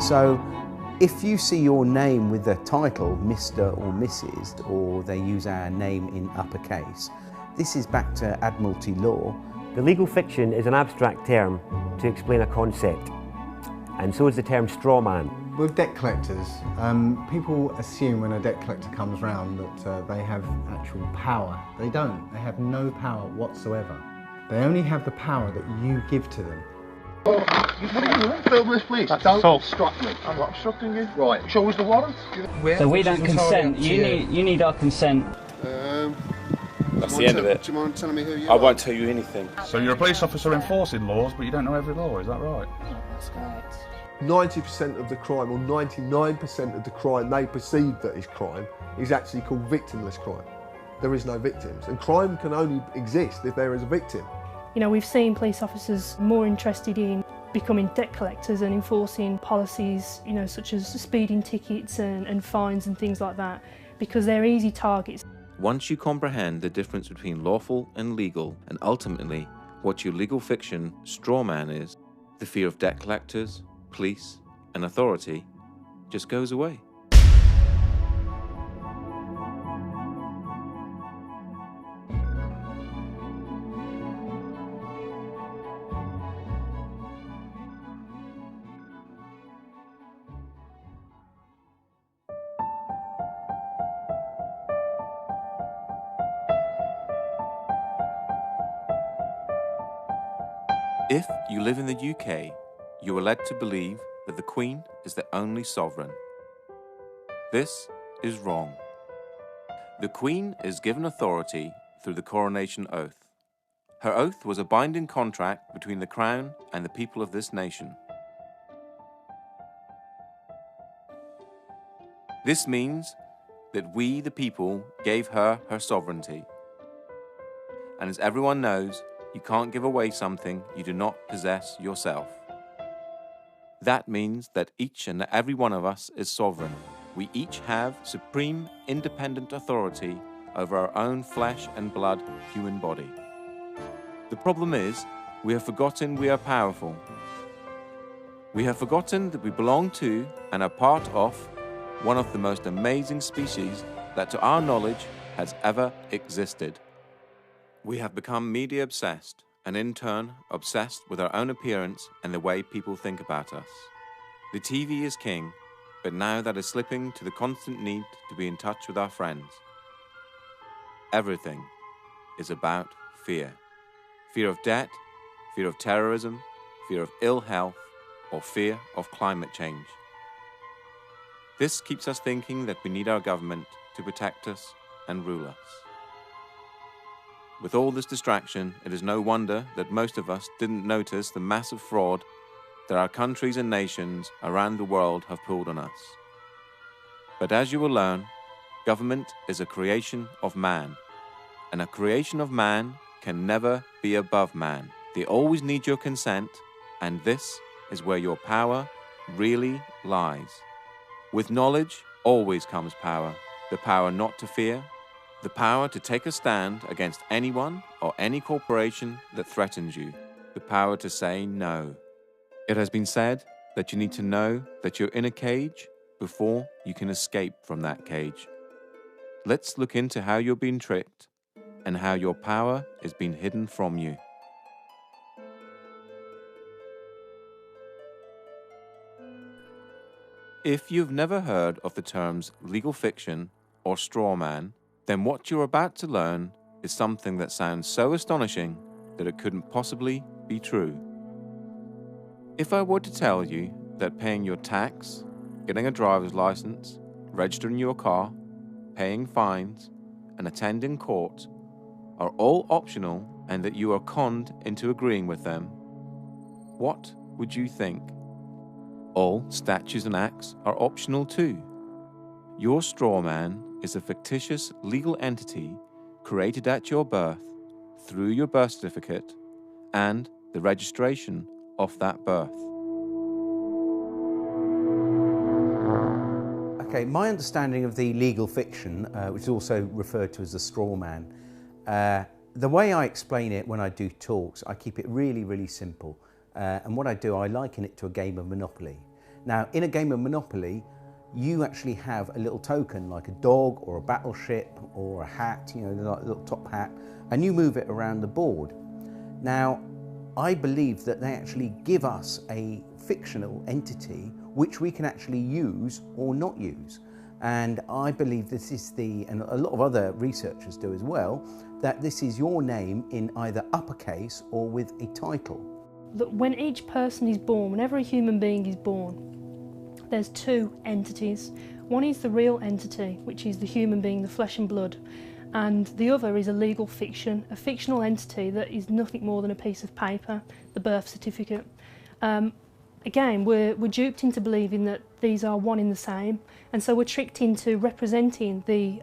So if you see your name with the title Mr. or Mrs., or they use our name in uppercase, this is back to Admiralty law. The legal fiction is an abstract term to explain a concept, and so is the term strawman. With debt collectors, people assume when a debt collector comes round that they have actual power. They don't. They have no power whatsoever. They only have the power that you give to them. What are you doing? Film this, please. Don't obstruct me. I'm not obstructing you. Right. Show us the warrant. So we don't consent. You need our consent. That's the end of it. Do you mind telling me who you I are? won't tell you anything. So you're a police officer enforcing laws, but you don't know every law, is that right? That's correct. 90% of the crime, or 99% of the crime they perceive that is crime, is actually called victimless crime. There is no victims, and crime can only exist if there is a victim. You know, we've seen police officers more interested in becoming debt collectors and enforcing policies, you know, such as speeding tickets and fines and things like that, because they're easy targets. Once you comprehend the difference between lawful and legal, and ultimately what your legal fiction strawman is, the fear of debt collectors, police, and authority just goes away. If you live in the UK, you are led to believe that the Queen is the only sovereign. This is wrong. The Queen is given authority through the coronation oath. Her oath was a binding contract between the Crown and the people of this nation. This means that we, the people, gave her her sovereignty. And as everyone knows, you can't give away something you do not possess yourself. That means that each and every one of us is sovereign. We each have supreme, independent authority over our own flesh and blood human body. The problem is, we have forgotten we are powerful. We have forgotten that we belong to and are part of one of the most amazing species that to our knowledge has ever existed. We have become media obsessed, and in turn obsessed with our own appearance and the way people think about us. The TV is king, but now that is slipping to the constant need to be in touch with our friends. Everything is about fear. Fear of debt, fear of terrorism, fear of ill health, or fear of climate change. This keeps us thinking that we need our government to protect us and rule us. With all this distraction, it is no wonder that most of us didn't notice the massive fraud that our countries and nations around the world have pulled on us. But as you will learn, government is a creation of man, and a creation of man can never be above man. They always need your consent, and this is where your power really lies. With knowledge always comes power, the power not to fear, the power to take a stand against anyone or any corporation that threatens you, the power to say no. It has been said that you need to know that you're in a cage before you can escape from that cage. Let's look into how you're being tricked and how your power is being hidden from you. If you've never heard of the terms legal fiction or strawman, then what you're about to learn is something that sounds so astonishing that it couldn't possibly be true. If I were to tell you that paying your tax, getting a driver's license, registering your car, paying fines, and attending court are all optional and that you are conned into agreeing with them, what would you think? All statutes and acts are optional too. Your strawman is a fictitious legal entity created at your birth through your birth certificate and the registration of that birth. Okay, my understanding of the legal fiction, which is also referred to as the straw man, the way I explain it when I do talks, I keep it really, really simple. And what I do, I liken it to a game of Monopoly. Now, in a game of Monopoly, you actually have a little token like a dog or a battleship or a hat, you know, like a little top hat, and you move it around the board. Now, I believe that they actually give us a fictional entity which we can actually use or not use. And I believe this is and a lot of other researchers do as well, that this is your name in either uppercase or with a title. That when each person is born, whenever a human being is born, there's two entities. One is the real entity, which is the human being, the flesh and blood, and the other is a legal fiction, a fictional entity that is nothing more than a piece of paper, the birth certificate. Again, we're duped into believing that these are one in the same, and so we're tricked into representing the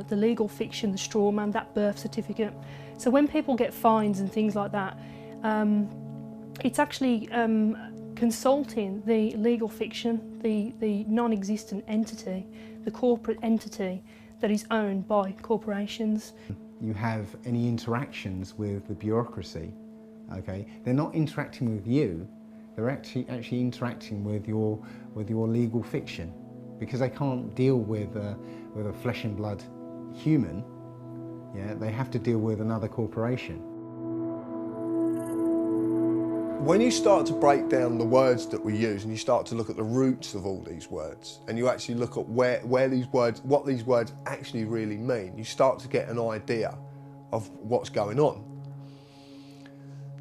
legal fiction, the straw man, that birth certificate. So when people get fines and things like that, it's actually consulting the legal fiction, the non-existent entity, the corporate entity that is owned by corporations. You have any interactions with the bureaucracy, okay? They're not interacting with you, they're actually interacting with your legal fiction, because they can't deal with a flesh and blood human. Yeah, they have to deal with another corporation. When you start to break down the words that we use and you start to look at the roots of all these words, and you actually look at what these words actually really mean, you start to get an idea of what's going on.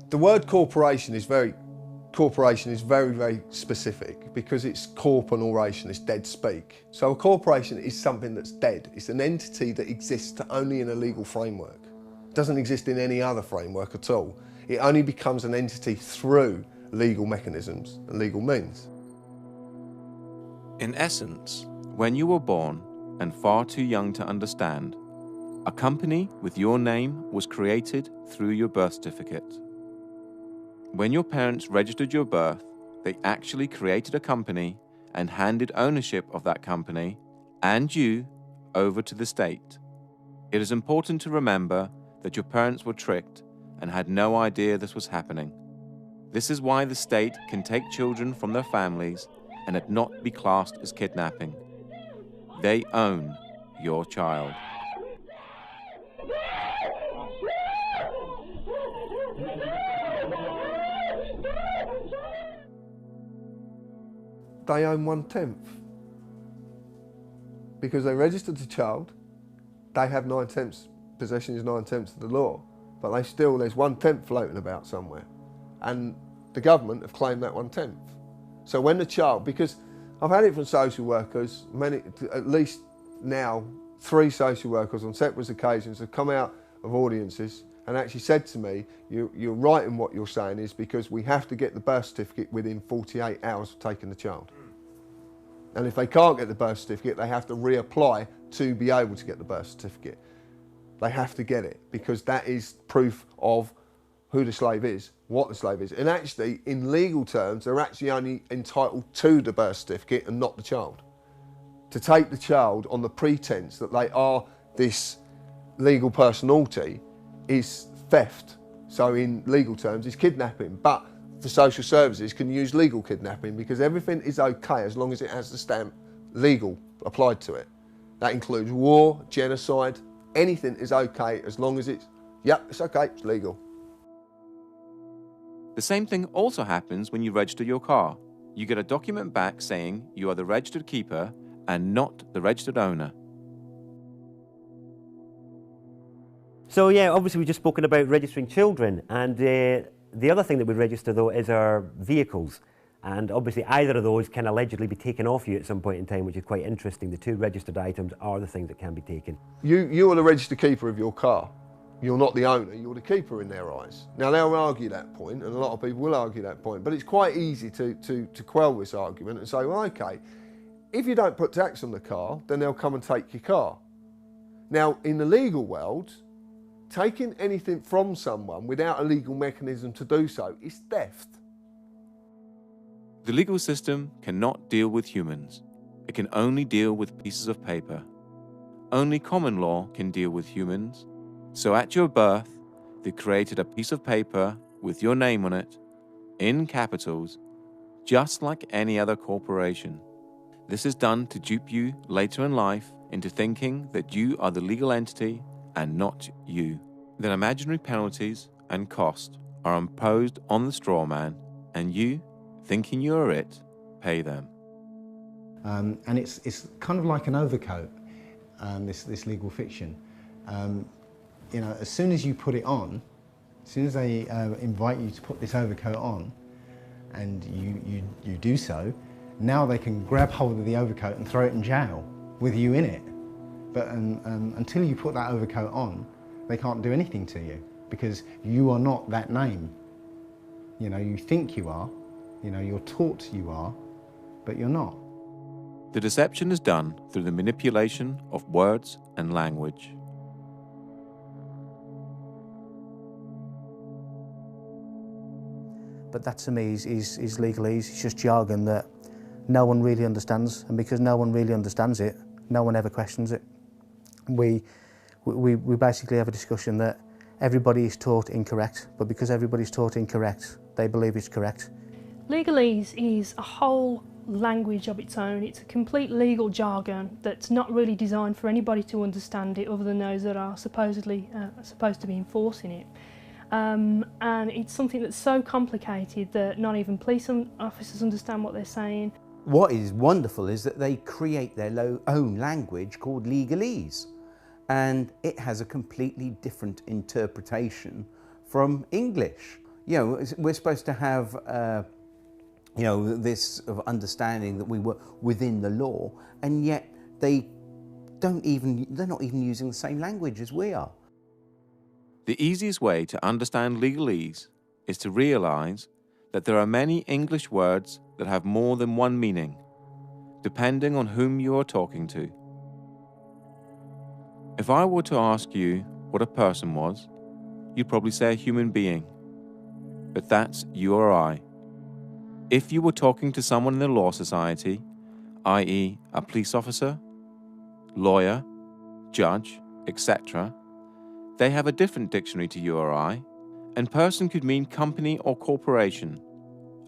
The word corporation is very, very specific, because it's corp and oration, it's dead speak. So a corporation is something that's dead. It's an entity that exists only in a legal framework. It doesn't exist in any other framework at all. It only becomes an entity through legal mechanisms and legal means. In essence, when you were born and far too young to understand, a company with your name was created through your birth certificate. When your parents registered your birth, they actually created a company and handed ownership of that company and you over to the state. It is important to remember that your parents were tricked and had no idea this was happening. This is why the state can take children from their families and it not be classed as kidnapping. They own your child. They own 1/10. Because they registered the child, they have 9/10. Possession is 9/10 of the law. But there's 1/10 floating about somewhere. And the government have claimed that 1/10. So when the child, because I've had it from social workers, at least now, 3 social workers on separate occasions have come out of audiences and actually said to me, you're right in what you're saying, is because we have to get the birth certificate within 48 hours of taking the child. And if they can't get the birth certificate, they have to reapply to be able to get the birth certificate. They have to get it, because that is proof of who the slave is, what the slave is. And actually, in legal terms, they're actually only entitled to the birth certificate and not the child. To take the child on the pretense that they are this legal personality is theft. So in legal terms, it's kidnapping. But for social services, can use legal kidnapping, because everything is okay as long as it has the stamp legal applied to it. That includes war, genocide. Anything is okay as long as it's okay, it's legal. The same thing also happens when you register your car. You get a document back saying you are the registered keeper and not the registered owner. So yeah, obviously we've just spoken about registering children, and the other thing that we register though is our vehicles. And obviously either of those can allegedly be taken off you at some point in time, which is quite interesting. The 2 registered items are the things that can be taken. You are the registered keeper of your car. You're not the owner, you're the keeper in their eyes. Now they'll argue that point, and a lot of people will argue that point, but it's quite easy to quell this argument and say, well, okay, if you don't put tax on the car, then they'll come and take your car. Now, in the legal world, taking anything from someone without a legal mechanism to do so is theft. The legal system cannot deal with humans. It can only deal with pieces of paper. Only common law can deal with humans. So at your birth, they created a piece of paper with your name on it, in capitals, just like any other corporation. This is done to dupe you later in life into thinking that you are the legal entity and not you. Then imaginary penalties and cost are imposed on the straw man, and you, thinking you are it, pay them. And it's kind of like an overcoat, this legal fiction. You know, as soon as you put it on, as soon as they invite you to put this overcoat on, and you do so, now they can grab hold of the overcoat and throw it in jail with you in it. But until you put that overcoat on, they can't do anything to you because you are not that name. You know, you think you are, you know, you're taught you are, but you're not. The deception is done through the manipulation of words and language. But that to me is legalese. It's just jargon that no one really understands, and because no one really understands it, no one ever questions it. We basically have a discussion that everybody is taught incorrect, but because everybody's taught incorrect, they believe it's correct. Legalese is a whole language of its own. It's a complete legal jargon that's not really designed for anybody to understand it other than those that are supposedly supposed to be enforcing it. And it's something that's so complicated that not even police officers understand what they're saying. What is wonderful is that they create their own language called legalese, and it has a completely different interpretation from English. You know, we're supposed to have you know, this sort of understanding that we were within the law, and yet they're not even using the same language as we are. The easiest way to understand legalese is to realize that there are many English words that have more than one meaning, depending on whom you are talking to. If I were to ask you what a person was, you'd probably say a human being, but that's you or I. If you were talking to someone in the law society, i.e. a police officer, lawyer, judge, etc., they have a different dictionary to you or I, and person could mean company or corporation,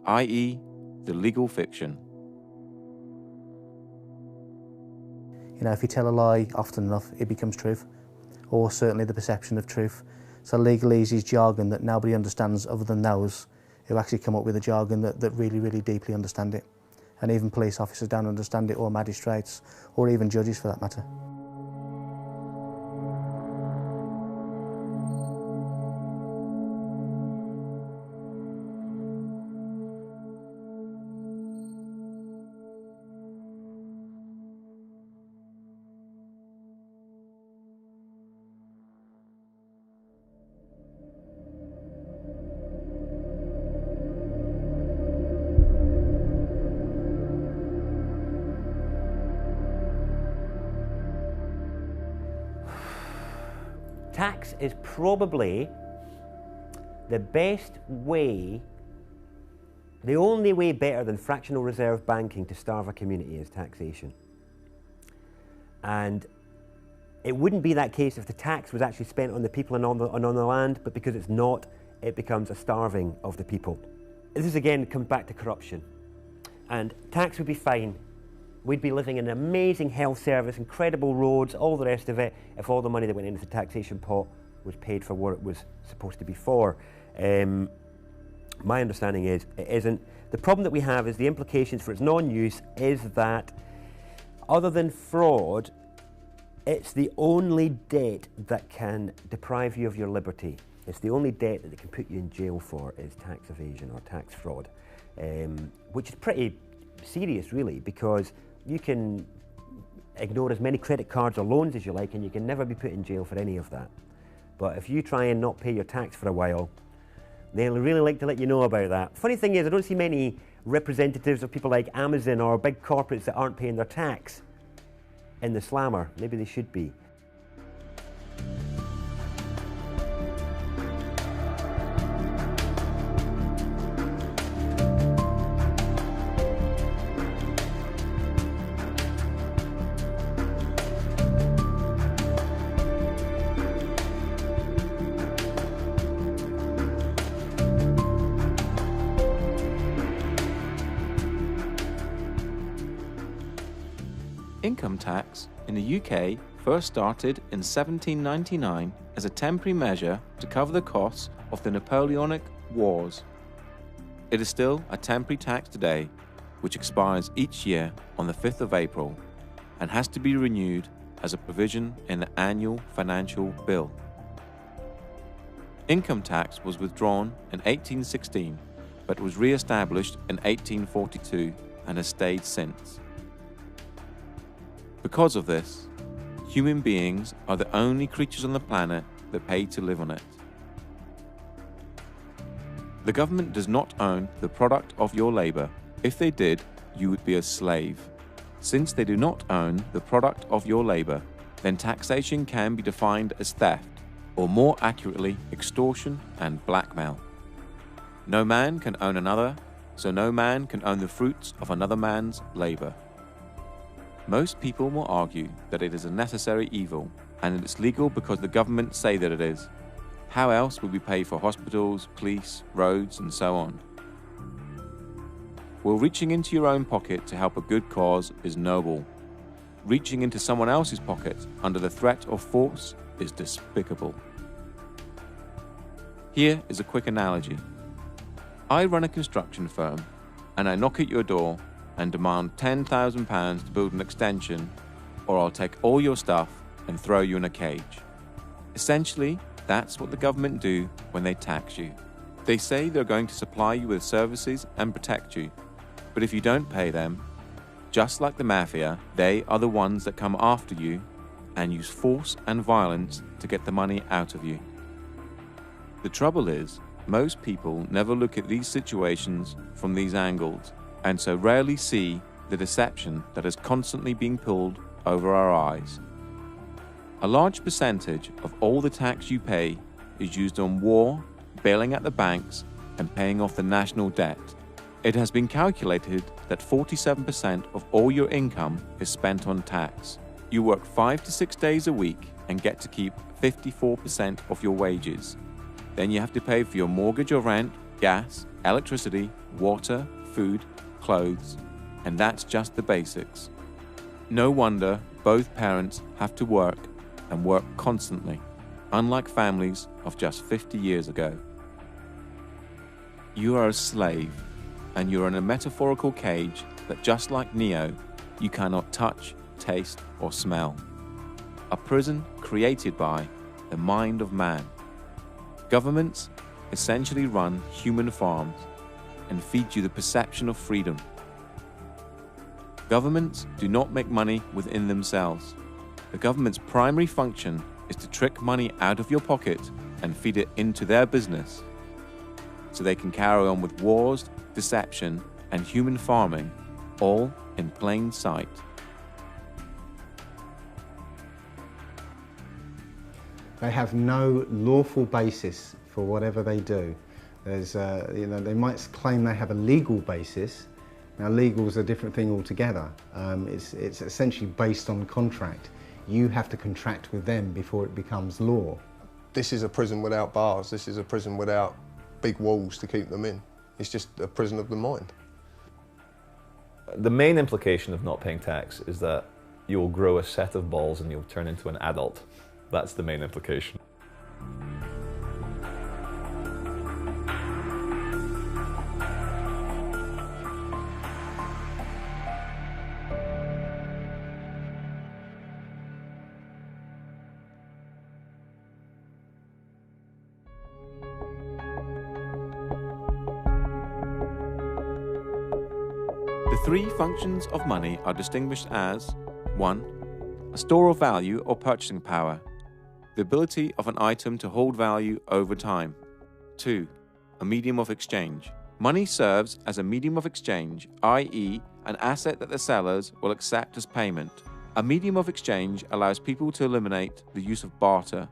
i.e. the legal fiction. You know, if you tell a lie often enough, it becomes truth, or certainly the perception of truth. So legalese is jargon that nobody understands other than those who actually come up with a jargon that really, really deeply understand it. And even police officers don't understand it, or magistrates, or even judges for that matter. Tax is probably the best way, the only way better than fractional reserve banking to starve a community is taxation. And it wouldn't be that case if the tax was actually spent on the people and on the land, but because it's not, it becomes a starving of the people. This again comes back to corruption. And tax would be fine. We'd be living in an amazing health service, incredible roads, all the rest of it, if all the money that went into the taxation pot was paid for what it was supposed to be for. My understanding is it isn't. The problem that we have is the implications for its non-use is that, other than fraud, it's the only debt that can deprive you of your liberty. It's the only debt that they can put you in jail for is tax evasion or tax fraud, which is pretty serious really, because you can ignore as many credit cards or loans as you like and you can never be put in jail for any of that. But if you try and not pay your tax for a while, they'll really like to let you know about that. Funny thing is, I don't see many representatives of people like Amazon or big corporates that aren't paying their tax in the slammer. Maybe they should be. Income tax in the UK first started in 1799 as a temporary measure to cover the costs of the Napoleonic Wars. It is still a temporary tax today, which expires each year on the 5th of April and has to be renewed as a provision in the annual financial bill. Income tax was withdrawn in 1816, but was re-established in 1842 and has stayed since. Because of this, human beings are the only creatures on the planet that pay to live on it. The government does not own the product of your labor. If they did, you would be a slave. Since they do not own the product of your labor, then taxation can be defined as theft, or more accurately, extortion and blackmail. No man can own another, so no man can own the fruits of another man's labor. Most people will argue that it is a necessary evil and that it's legal because the government say that it is. How else would we pay for hospitals, police, roads, and so on? Well, reaching into your own pocket to help a good cause is noble. Reaching into someone else's pocket under the threat of force is despicable. Here is a quick analogy. I run a construction firm, and I knock at your door and demand £10,000 to build an extension, or I'll take all your stuff and throw you in a cage. Essentially, that's what the government do when they tax you. They say they're going to supply you with services and protect you, but if you don't pay them, just like the mafia, they are the ones that come after you and use force and violence to get the money out of you. The trouble is, most people never look at these situations from these angles, and so rarely see the deception that is constantly being pulled over our eyes. A large percentage of all the tax you pay is used on war, bailing out the banks, and paying off the national debt. It has been calculated that 47% of all your income is spent on tax. You work 5 to 6 days a week and get to keep 54% of your wages. Then you have to pay for your mortgage or rent, gas, electricity, water, food, clothes, and that's just the basics. No wonder both parents have to work and work constantly, unlike families of just 50 years ago. You are a slave, and you're in a metaphorical cage that, just like Neo, you cannot touch, taste, or smell. A prison created by the mind of man. Governments essentially run human farms and feed you the perception of freedom. Governments do not make money within themselves. The government's primary function is to trick money out of your pocket and feed it into their business, so they can carry on with wars, deception, and human farming, all in plain sight. They have no lawful basis for whatever they do. There's, they might claim they have a legal basis. Now, legal is a different thing altogether. It's essentially based on contract. You have to contract with them before it becomes law. This is a prison without bars. This is a prison without big walls to keep them in. It's just a prison of the mind. The main implication of not paying tax is that you will grow a set of balls and you'll turn into an adult. That's the main implication. The three functions of money are distinguished as 1. A store of value or purchasing power, the ability of an item to hold value over time. 2. A medium of exchange. Money serves as a medium of exchange, i.e. an asset that the sellers will accept as payment. A medium of exchange allows people to eliminate the use of barter.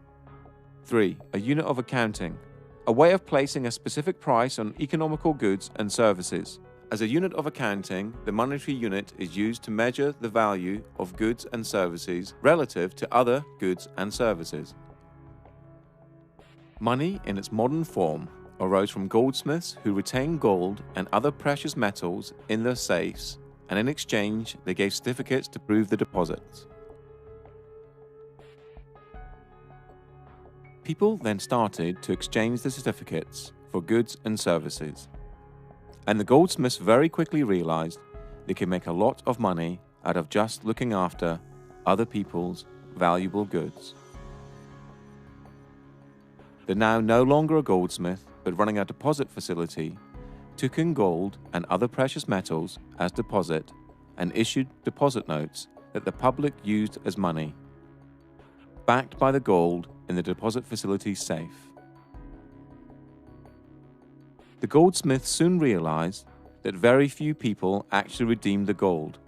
3. A unit of accounting, a way of placing a specific price on economical goods and services. As a unit of accounting, the monetary unit is used to measure the value of goods and services relative to other goods and services. Money in its modern form arose from goldsmiths who retained gold and other precious metals in their safes and in exchange they gave certificates to prove the deposits. People then started to exchange the certificates for goods and services, and the goldsmiths very quickly realized they could make a lot of money out of just looking after other people's valuable goods. They're now no longer a goldsmith, but running a deposit facility, took in gold and other precious metals as deposit and issued deposit notes that the public used as money, backed by the gold in the deposit facility's safe. The goldsmith soon realized that very few people actually redeemed the gold,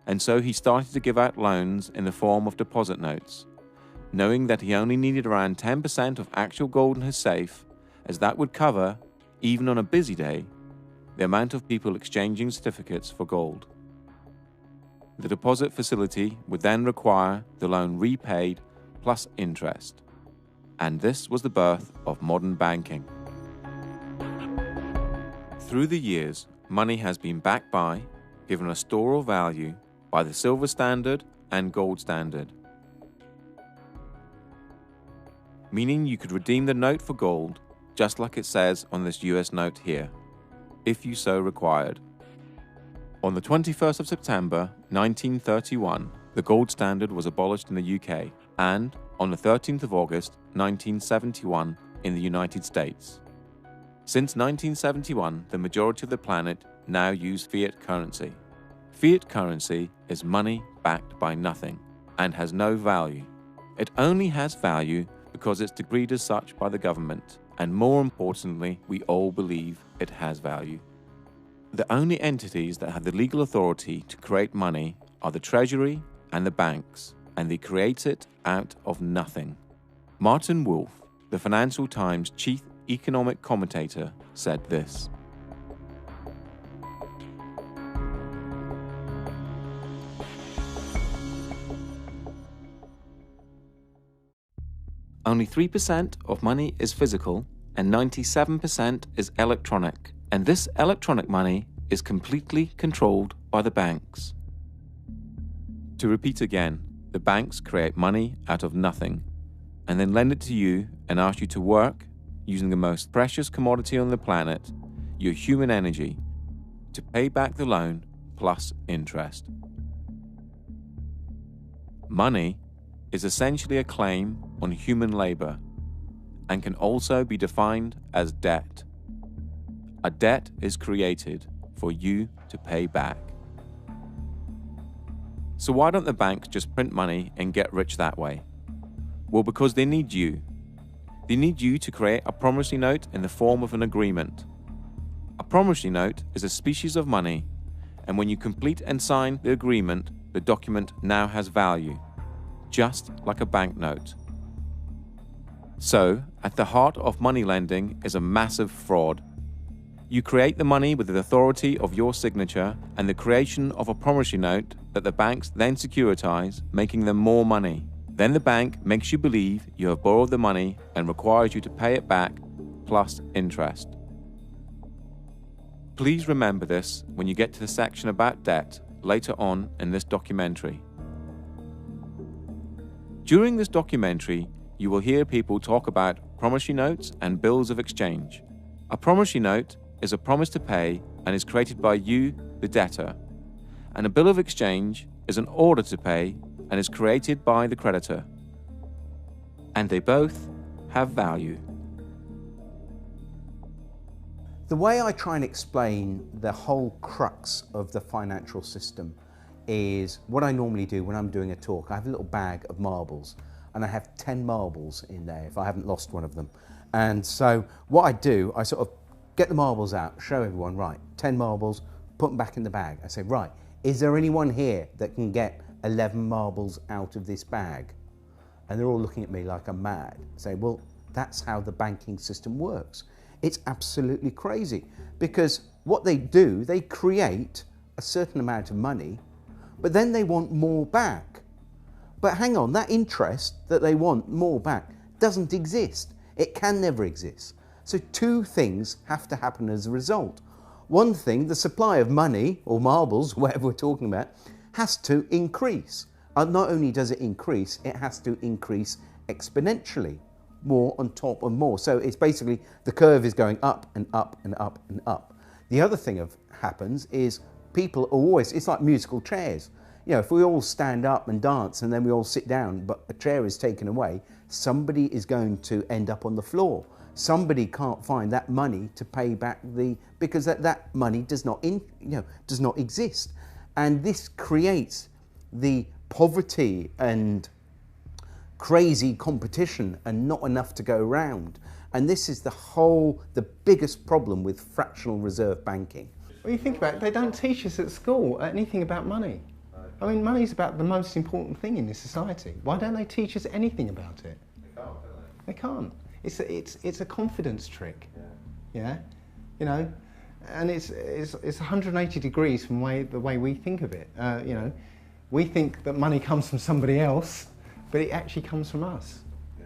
and so he started to give out loans in the form of deposit notes, knowing that he only needed around 10% of actual gold in his safe, as that would cover, even on a busy day, the amount of people exchanging certificates for gold. The deposit facility would then require the loan repaid plus interest, and this was the birth of modern banking. Through the years, money has been backed by, given a store of value, by the silver standard and gold standard, meaning you could redeem the note for gold, just like it says on this US note here, if you so required. On the 21st of September 1931, the gold standard was abolished in the UK, and on the 13th of August 1971 in the United States. Since 1971, the majority of the planet now use fiat currency. Fiat currency is money backed by nothing and has no value. It only has value because it's decreed as such by the government, and more importantly, we all believe it has value. The only entities that have the legal authority to create money are the Treasury and the banks, and they create it out of nothing. Martin Wolf, the Financial Times chief economic commentator, said this: only 3% of money is physical and 97% is electronic, and this electronic money is completely controlled by the banks. To repeat again, the banks create money out of nothing and then lend it to you and ask you to work using the most precious commodity on the planet, your human energy, to pay back the loan plus interest. Money is essentially a claim on human labor and can also be defined as debt. A debt is created for you to pay back. So why don't the banks just print money and get rich that way? Well, because they need you. They need you to create a promissory note in the form of an agreement. A promissory note is a species of money, and when you complete and sign the agreement, the document now has value, just like a banknote. So, at the heart of money lending is a massive fraud. You create the money with the authority of your signature and the creation of a promissory note that the banks then securitize, making them more money. Then the bank makes you believe you have borrowed the money and requires you to pay it back plus interest. Please remember this when you get to the section about debt later on in this documentary. During this documentary, you will hear people talk about promissory notes and bills of exchange. A promissory note is a promise to pay and is created by you, the debtor, and a bill of exchange is an order to pay and is created by the creditor. And they both have value. The way I try and explain the whole crux of the financial system is what I normally do when I'm doing a talk. I have a little bag of marbles and I have 10 marbles in there if I haven't lost one of them. And so what I do, I sort of get the marbles out, show everyone, right, 10 marbles, put them back in the bag. I say, right, is there anyone here that can get 11 marbles out of this bag? And they're all looking at me like I'm mad. I say, well, that's how the banking system works. It's absolutely crazy because what they do, they create a certain amount of money, but then they want more back. But hang on, that interest that they want more back doesn't exist. It can never exist. So two things have to happen as a result. one thing, the supply of money, or marbles, whatever we're talking about, has to increase. And not only does it increase, it has to increase exponentially, more on top of more. So it's basically, the curve is going up and up and up and up. The other thing that happens is people are always, it's like musical chairs. You know, if we all stand up and dance and then we all sit down, but a chair is taken away, somebody is going to end up on the floor. Somebody can't find that money to pay back because that money does not exist. And this creates the poverty and crazy competition and not enough to go around. And this is the biggest problem with fractional reserve banking. Well, you think about it, they don't teach us at school anything about money. I mean, money's about the most important thing in this society. Why don't they teach us anything about it? They can't, don't they? They can't. It's a confidence trick. Yeah. You know, and it's 180 degrees from the way we think of it. You know, we think that money comes from somebody else, but it actually comes from us. Yeah.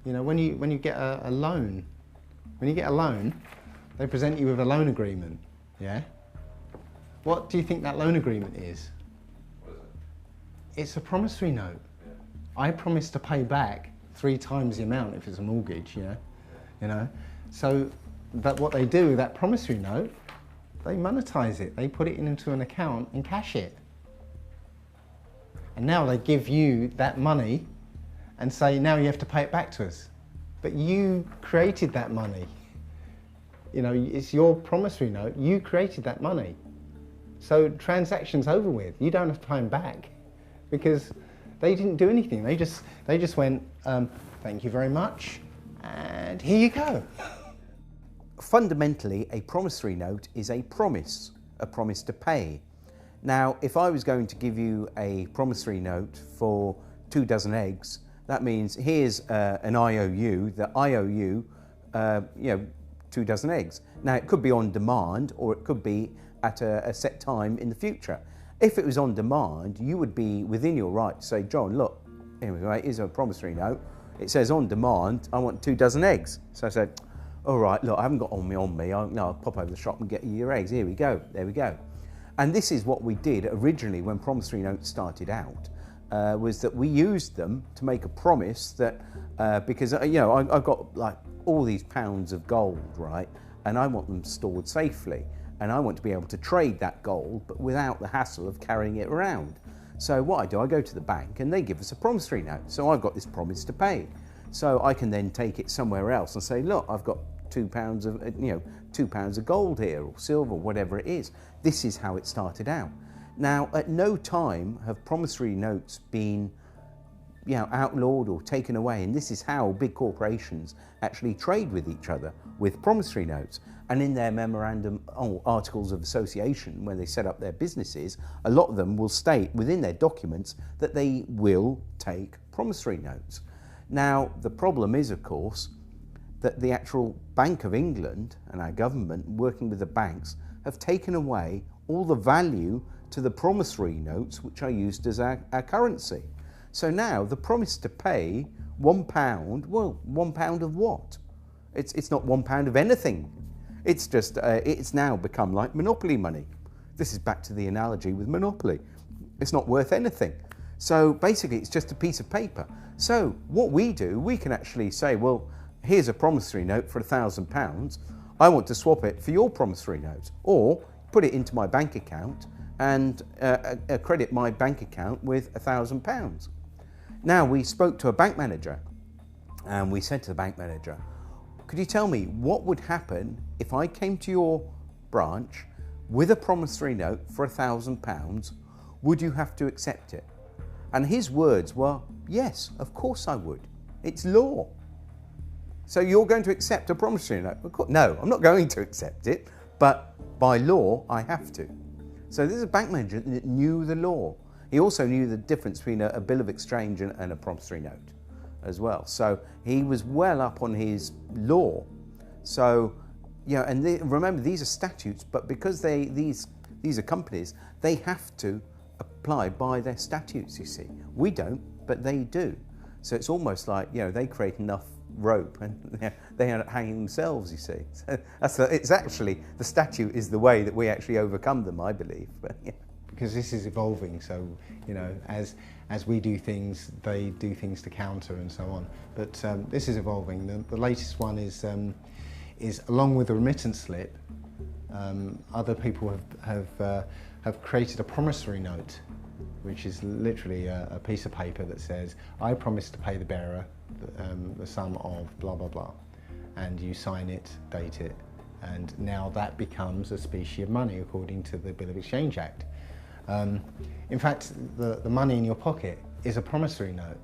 You know, when you get a loan, they present you with a loan agreement. Yeah. What do you think that loan agreement is? What is it? It's a promissory note. Yeah. I promise to pay back 3 times the amount if it's a mortgage, you know. So what they do, that promissory note, they monetize it. They put it into an account and cash it. And now they give you that money and say, now you have to pay it back to us. But you created that money. You know, it's your promissory note. You created that money. So transaction's over with. You don't have to pay them back because they didn't do anything. They just went, thank you very much, and here you go. Fundamentally, a promissory note is a promise to pay. Now, if I was going to give you a promissory note for 2 dozen eggs, that means here's an IOU, the IOU, 2 dozen eggs. Now, it could be on demand or it could be at a set time in the future. If it was on demand, you would be within your right to say, John, look, here's a promissory note. It says on demand, I want 2 dozen eggs. So I said, all right, look, I haven't got on me. I'll pop over the shop and get you your eggs. Here we go, there we go. And this is what we did originally when promissory notes started out, was that we used them to make a promise that, because, I've got like all these pounds of gold, right? And I want them stored safely. And I want to be able to trade that gold, but without the hassle of carrying it around. So what I do, I go to the bank and they give us a promissory note. So I've got this promise to pay. So I can then take it somewhere else and say, look, I've got £2 of, 2 pounds of gold here, or silver, whatever it is. This is how it started out. Now, at no time have promissory notes been, outlawed or taken away. And this is how big corporations actually trade with each other, with promissory notes. And in their memorandum articles of association, when they set up their businesses, a lot of them will state within their documents that they will take promissory notes. Now, the problem is, of course, that the actual Bank of England and our government, working with the banks, have taken away all the value to the promissory notes which are used as our currency. So now the promise to pay £1, well, £1 of what? It's not £1 of anything. It's just, it's now become like monopoly money. This is back to the analogy with monopoly. It's not worth anything. So basically it's just a piece of paper. So what we do, we can actually say, well, here's a promissory note for £1,000. I want to swap it for your promissory note, or put it into my bank account and credit my bank account with £1,000. Now, we spoke to a bank manager and we said to the bank manager, could you tell me what would happen if I came to your branch with a promissory note for £1,000? Would you have to accept it? And his words were, yes, of course I would. It's law. So you're going to accept a promissory note? No, I'm not going to accept it, but by law, I have to. So this is a bank manager that knew the law. He also knew the difference between a bill of exchange and a promissory note as well. So he was well up on his law. So, and remember, these are statutes, but because these are companies, they have to apply by their statutes, you see. We don't, but they do. So it's almost like, you know, they create enough rope and they end up hanging themselves, you see. So it's actually, the statute is the way that we actually overcome them, I believe. But, yeah. Because this is evolving, so, you know, as we do things, they do things to counter and so on. But this is evolving. The latest one is along with the remittance slip, other people have created a promissory note, which is literally a piece of paper that says, I promise to pay the bearer the sum of blah, blah, blah. And you sign it, date it, and now that becomes a specie of money according to the Bill of Exchange Act. In fact, the money in your pocket is a promissory note.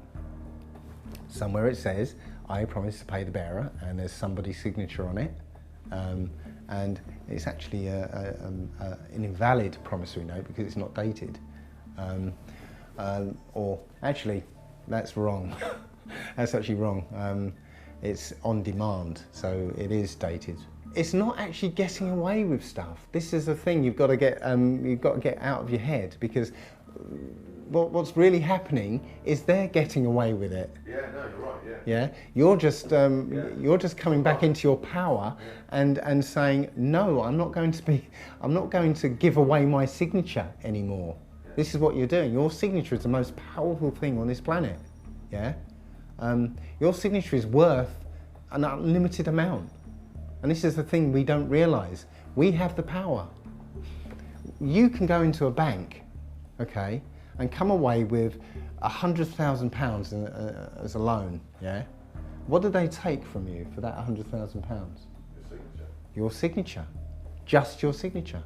Somewhere it says, I promise to pay the bearer, and there's somebody's signature on it. And it's actually an invalid promissory note because it's not dated. Or actually, that's wrong. That's actually wrong. It's on demand, so it is dated. It's not actually getting away with stuff. This is the thing you've got to get out of your head, because what's really happening is they're getting away with it. Yeah, no, you're right. Yeah. Yeah, you're just coming back into your power, and saying, no, I'm not going to give away my signature anymore. This is what you're doing. Your signature is the most powerful thing on this planet. Yeah, your signature is worth an unlimited amount. And this is the thing we don't realise. We have the power. You can go into a bank, okay, and come away with £100,000 as a loan, yeah? What do they take from you for that £100,000? Your signature. Your signature. Just your signature.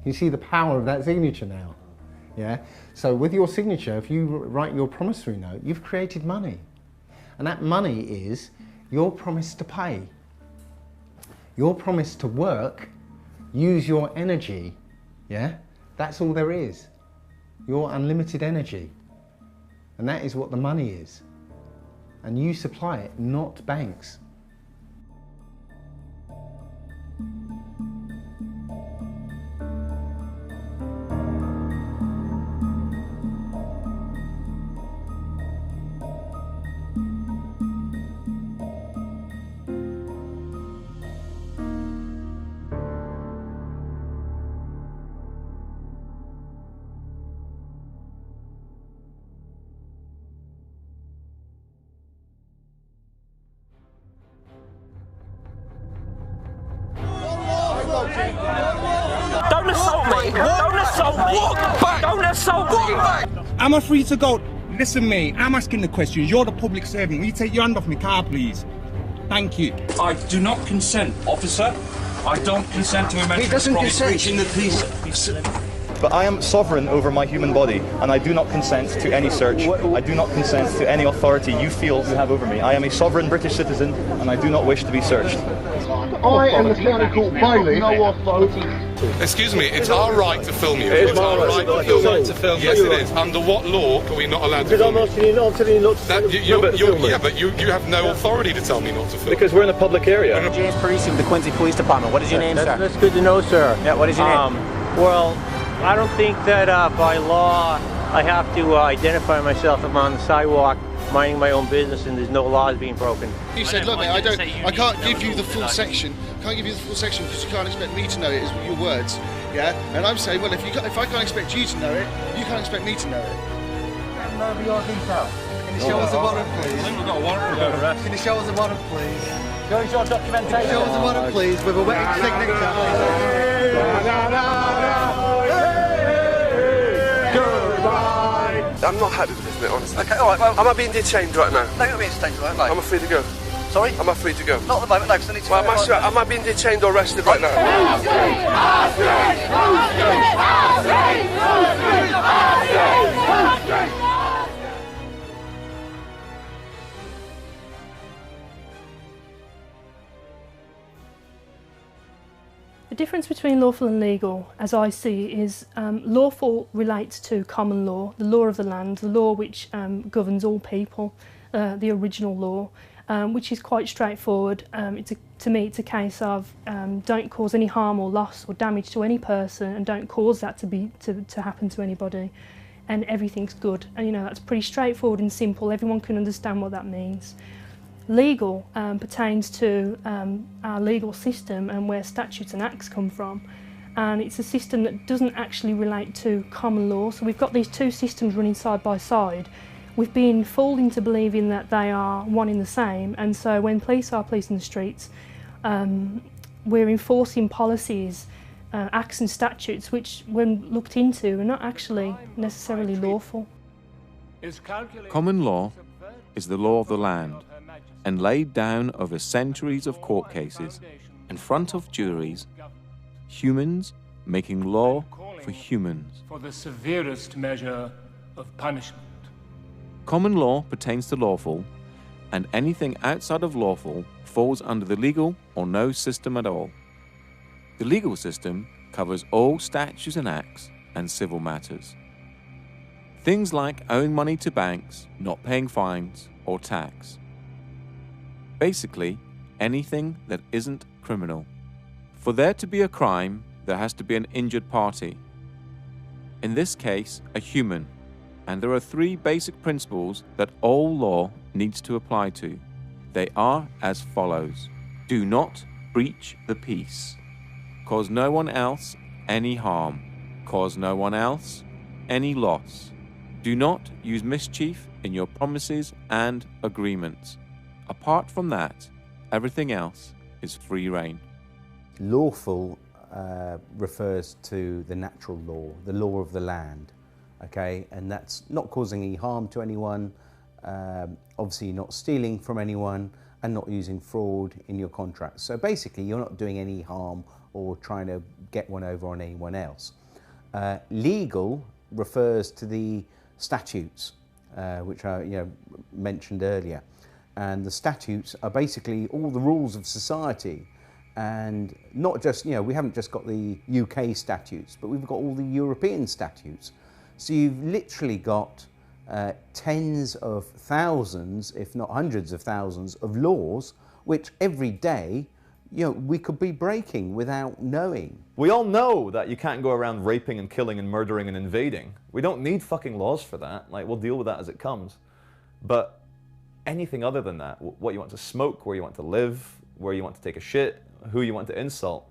You see the power of that signature now, yeah? So with your signature, if you write your promissory note, you've created money. And that money is your promise to pay. Your promise to work, use your energy, yeah? That's all there is. Your unlimited energy. And that is what the money is. And you supply it, not banks. Don't assault me! Don't assault me! Walk back! Don't assault me! Walk back! Am I free to go? Listen, mate, I'm asking the questions. You're the public servant. Will you take your hand off my car, please? Thank you. I do not consent, officer. I don't consent to a mental promise breaching the peace. But I am sovereign over my human body, and I do not consent to any search. I do not consent to any authority you feel you have over me. I am a sovereign British citizen, and I do not wish to be searched. I am the county court bailiff. No authority. Excuse me, it's our right to film you. It's our right to film you. Yes, it is. Under what law are we not allowed to film you? Because I'm asking you not to film. Yeah, but you have no authority to tell me not to film. Because we're in a public area. James Parisi with the Quincy Police Department. What is your name, sir? That's good to know, sir. Yeah, what is your name? Well, I don't think that by law I have to identify myself if I'm on the sidewalk minding my own business and there's no laws being broken. You said, look, mate, I can't give you the full section. Can't give you the full section because you can't expect me to know it. Is your words, yeah? And I'm saying, well, if I can't expect you to know it, you can't expect me to know it. Can you show us a warrant, please? I think we've got a warrant for arrest. Can you show us a warrant, please? Show us your documentation. Show us a warrant, please, with a wet signature. I'm not happy with this, mate, honestly. Okay, alright, well... Am I being detained right now? No, you're not being detained right now. Am I free to go? Sorry? Am I free to go? Not at the moment, no, because I need to... Well, am I being detained or arrested right now? The difference between lawful and legal, as I see, is lawful relates to common law, the law of the land, the law which governs all people, the original law, which is quite straightforward. To me, it's a case of don't cause any harm or loss or damage to any person, and don't cause that to happen to anybody. and everything's good. And you know, that's pretty straightforward and simple. Everyone can understand what that means. Legal pertains to our legal system and where statutes and acts come from. And it's a system that doesn't actually relate to common law. So we've got these two systems running side by side. We've been fooled into believing that they are one in the same, and so when police are policing the streets, we're enforcing policies, acts and statutes which, when looked into, are not actually necessarily lawful. Common law is the law of the land, and laid down over centuries of court cases in front of juries, humans making law for humans. For the severest measure of punishment. Common law pertains to lawful, and anything outside of lawful falls under the legal or no system at all. The legal system covers all statutes and acts and civil matters. Things like owing money to banks, not paying fines or tax. Basically, anything that isn't criminal. For there to be a crime, there has to be an injured party. In this case, a human. And there are three basic principles that all law needs to apply to. They are as follows. Do not breach the peace. Cause no one else any harm. Cause no one else any loss. Do not use mischief in your promises and agreements. Apart from that, everything else is free rein. Lawful refers to the natural law, the law of the land. Okay, and that's not causing any harm to anyone, obviously not stealing from anyone, and not using fraud in your contracts. So basically, you're not doing any harm or trying to get one over on anyone else. Legal refers to the statutes, which I mentioned earlier, and the statutes are basically all the rules of society. And not just, we haven't just got the UK statutes, but we've got all the European statutes. So you've literally got tens of thousands, if not hundreds of thousands of laws, which every day, we could be breaking without knowing. We all know that you can't go around raping and killing and murdering and invading. We don't need fucking laws for that. Like, we'll deal with that as it comes. But anything other than that, what you want to smoke, where you want to live, where you want to take a shit, who you want to insult,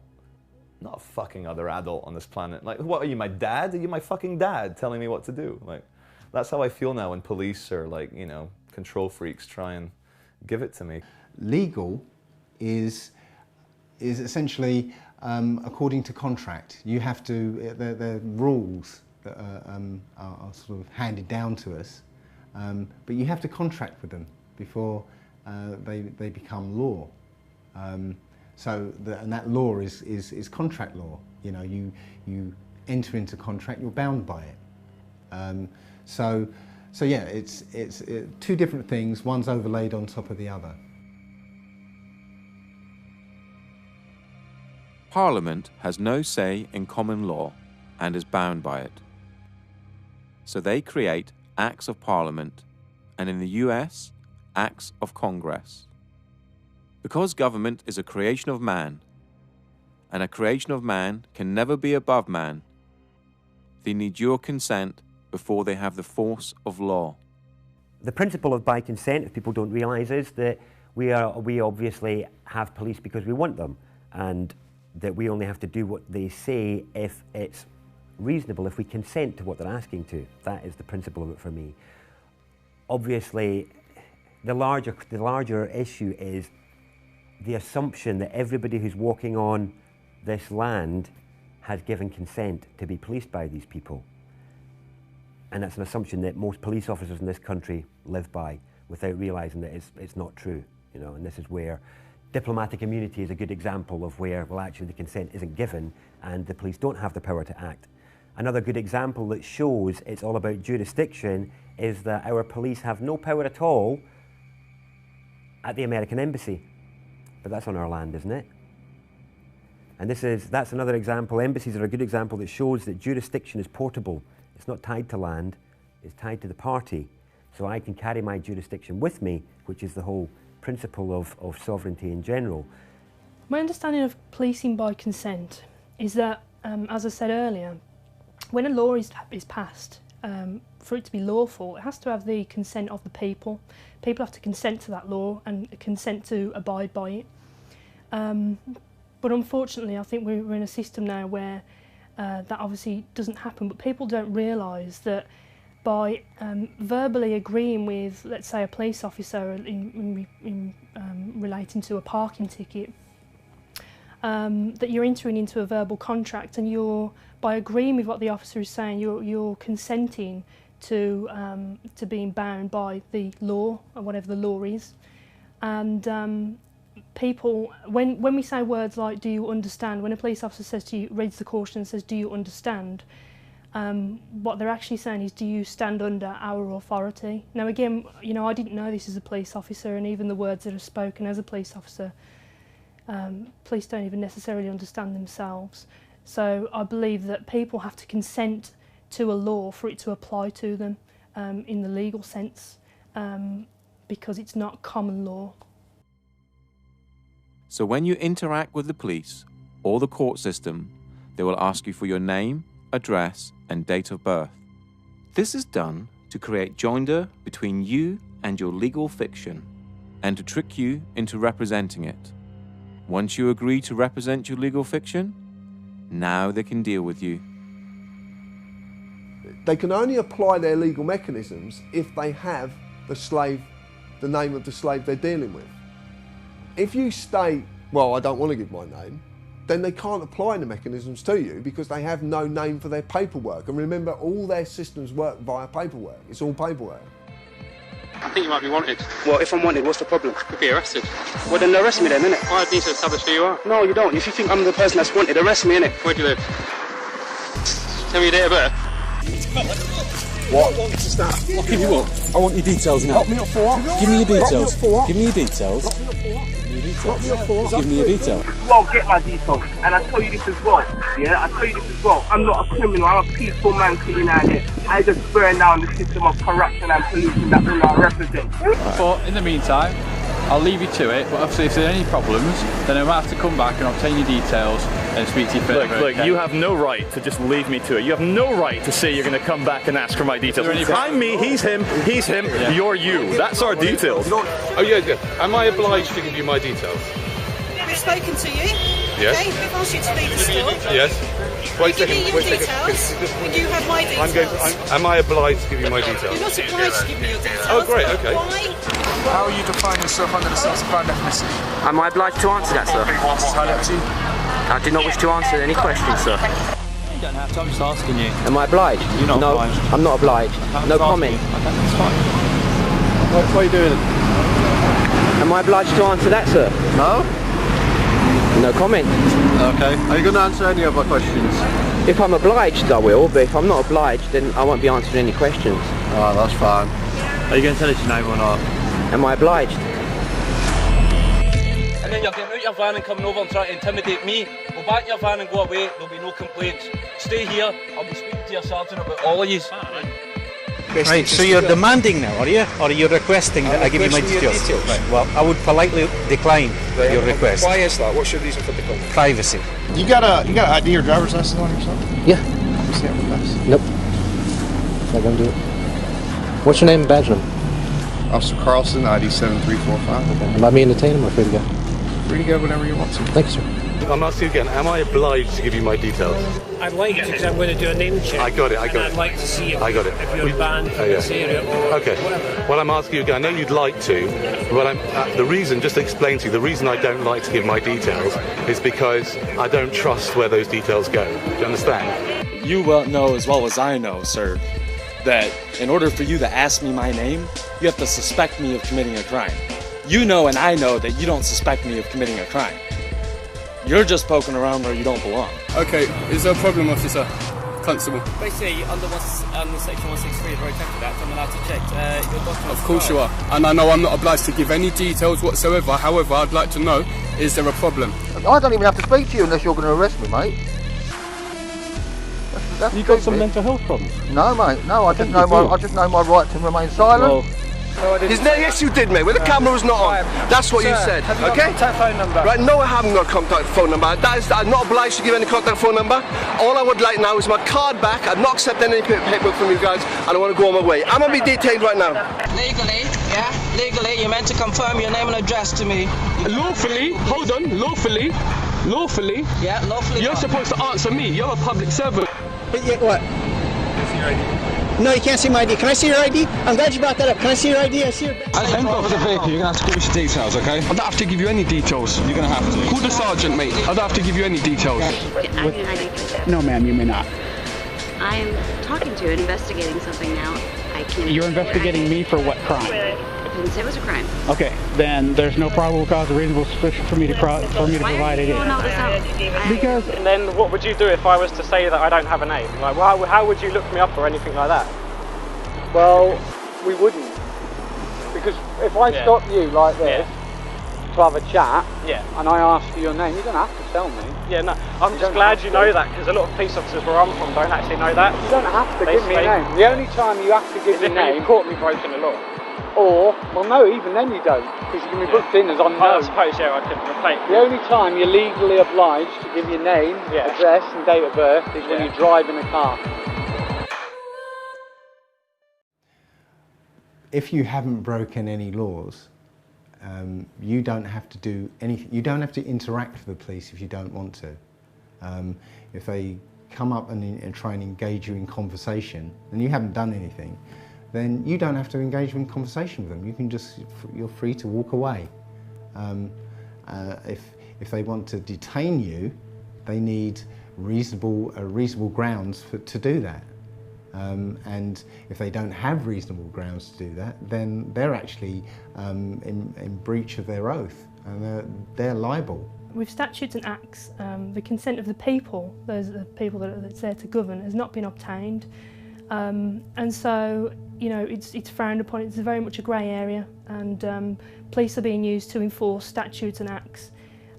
not a fucking other adult on this planet. Like, what are you, my dad? Are you my fucking dad telling me what to do? Like, that's how I feel now when police or control freaks try and give it to me. Legal is essentially according to contract. You have to, the rules that are sort of handed down to us, but you have to contract with them before they become law. And that law is contract law. You enter into contract, you're bound by it. So yeah, it's two different things. One's overlaid on top of the other. Parliament has no say in common law and is bound by it. So they create Acts of Parliament, and in the US, Acts of Congress. Because government is a creation of man, and a creation of man can never be above man, they need your consent before they have the force of law. The principle of by consent, if people don't realise, is that we obviously have police because we want them, and that we only have to do what they say if it's reasonable, if we consent to what they're asking to. That is the principle of it for me. Obviously, the larger issue is the assumption that everybody who's walking on this land has given consent to be policed by these people. And that's an assumption that most police officers in this country live by without realising that it's not true, and this is where diplomatic immunity is a good example of where, well, actually the consent isn't given and the police don't have the power to act. Another good example that shows it's all about jurisdiction is that our police have no power at all at the American embassy. But that's on our land, isn't it? And that's another example. Embassies are a good example that shows that jurisdiction is portable. It's not tied to land, it's tied to the party. So I can carry my jurisdiction with me, which is the whole principle of sovereignty in general. My understanding of policing by consent is that, as I said earlier, when a law is passed for it to be lawful, it has to have the consent of the people. People have to consent to that law and consent to abide by it. But unfortunately, I think we're in a system now where that obviously doesn't happen, but people don't realise that by verbally agreeing with, let's say, a police officer in relating to a parking ticket, that you're entering into a verbal contract, and by agreeing with what the officer is saying, you're consenting to being bound by the law, or whatever the law is. And people, when we say words like "do you understand," when a police officer says to you, reads the caution and says "do you understand," what they're actually saying is, do you stand under our authority? Now again, you know, I didn't know this as a police officer, and even the words that are spoken as a police officer, police don't even necessarily understand themselves. So I believe that people have to consent to a law for it to apply to them in the legal sense, because it's not common law. So when you interact with the police or the court system, they will ask you for your name, address, and date of birth. This is done to create joinder between you and your legal fiction, and to trick you into representing it. Once you agree to represent your legal fiction, now they can deal with you. They can only apply their legal mechanisms if they have the name of the slave they're dealing with. If you state, well, I don't want to give my name, then they can't apply the mechanisms to you because they have no name for their paperwork. And remember, all their systems work via paperwork. It's all paperwork. I think you might be wanted. Well, if I'm wanted, what's the problem? Could be arrested. Well, then arrest me then, innit? I need to establish who you are. No, you don't. If you think I'm the person that's wanted, arrest me, innit? Where do you live? Tell me your date of birth. What? I'll give you what? I want your details now. Lock me up for what? Give me your details. Give me your details. Lock me up for what? Give me your details. You won't get my details, and I tell you this as well. Yeah, I tell you this as well. I'm not a criminal. I'm a peaceful man sitting out here. I just burn down the system of corruption and pollution that we are represent. But in the meantime, I'll leave you to it. But obviously, if there are any problems, then I might have to come back and obtain your details and speak to you further. Look, you have no right to just leave me to it. You have no right to say you're going to come back and ask for my details. I'm me, he's him, yeah. You're you. That's our details. Oh yeah. Am I obliged to give you my details? We've spoken to you. Yes. Okay, we've asked you to leave the store. Yes. Wait a second. Give me your details. And you have my details. Am I obliged to give you my details? You're not obliged to give me your details. Oh, great. Okay. Why? How will you define yourself under the self-defined ethnicity? Am I obliged to answer that, sir? Entirely up to you. I do not wish to answer any questions, sir. You don't have to, I'm just asking you. Am I obliged? You're not no, obliged. I'm not obliged. No comment. Okay, that's fine. What are you doing? Am I obliged to answer that, sir? No. No comment. Okay. Are you going to answer any of my questions? If I'm obliged, I will, but if I'm not obliged, then I won't be answering any questions. Oh, that's fine. Are you going to tell us your name or not? Am I obliged? And then you're getting out your van and coming over and trying to intimidate me. Go back in your van and go away, there'll be no complaints. Stay here, I'll be speaking to your sergeant about all of you. Right, so you're demanding now, are you? Or are you requesting that I give you my details? Right, well, I would politely decline your request. Why is that? What's your reason for declining? Privacy. You got an ID or driver's license on yourself? Yeah. Just have with us. Nope. Not gonna do it. What's your name and badge number? Officer Carlson, ID 7345. Okay. Am I being detained or am I free to go? Free to go whenever you want to. Thank you, sir. I'm asking you again, am I obliged to give you my details? I'd like to, because I'm going to do a name check. I got it. I'd like to see if, I got it. if you're banned from this area or okay. whatever. Well, I'm asking you again, I know you'd like to, but the reason, just to explain to you, the reason I don't like to give my details is because I don't trust where those details go. Do you understand? You well know as well as I know, sir, that in order for you to ask me my name, you have to suspect me of committing a crime. You know and I know that you don't suspect me of committing a crime. You're just poking around where you don't belong. Okay, is there a problem, officer? Constable. Basically, under section 163 of the Road Traffic Act, I'm allowed to check your documents. Of course you are. And I know I'm not obliged to give any details whatsoever. However, I'd like to know, is there a problem? I don't even have to speak to you unless you're going to arrest me, mate. You got some mental health problems? No, mate. No, I just know my right to remain silent. Well, No, I didn't. Yes, you did, mate. When the camera was not on. That's what you said. Have you got a contact phone number? Right, no, I haven't got a contact phone number. I'm not obliged to give any contact phone number. All I would like now is my card back. I'm not accepting any paperwork from you guys, and I want to go on my way. I'm going to be detained right now. Legally, yeah? Legally, you're meant to confirm your name and address to me. Lawfully? Hold on. Lawfully? Lawfully? Yeah, lawfully. You're supposed to answer me. You're a public servant. But yet what? No, you can't see my ID. Can I see your ID? I'm glad you brought that up. Can I see your ID? I see your... Hand over the vehicle. You're going to have to give us your details, okay? I don't have to give you any details. You're going to have to. Call the sergeant, mate. I don't have to give you any details. No, ma'am, you may not. I'm talking to you, investigating something now. I can't... You're investigating me for what crime? I didn't say it was a crime. Okay, then there's no probable cause or reasonable suspicion for me to provide it. Because... And then what would you do if I was to say that I don't have a name? Like, how would you look me up or anything like that? Well, we wouldn't. Because if I stop you like this to have a chat, and I ask for your name, you don't have to tell me. Yeah, no, I'm just glad you know that, because a lot of police officers where I'm from don't actually know that. You don't have to give me a name. The only time you have to give your name... You've caught me breaking the law. Or, well no, even then you don't, because you can be booked in as unknown. I suppose, yeah, I could replace. The only time you're legally obliged to give your name, address and date of birth is when you drive in a car. If you haven't broken any laws, you don't have to do anything. You don't have to interact with the police if you don't want to. If they come up and try and engage you in conversation, and you haven't done anything, then you don't have to engage in conversation with them. You can just, you're free to walk away. If they want to detain you, they need reasonable grounds to do that. And if they don't have reasonable grounds to do that, then they're actually in breach of their oath, and they're liable. With statutes and acts, the consent of the people, those are the people that's there to govern, has not been obtained. And so, you know, it's frowned upon. It's very much a grey area, and police are being used to enforce statutes and acts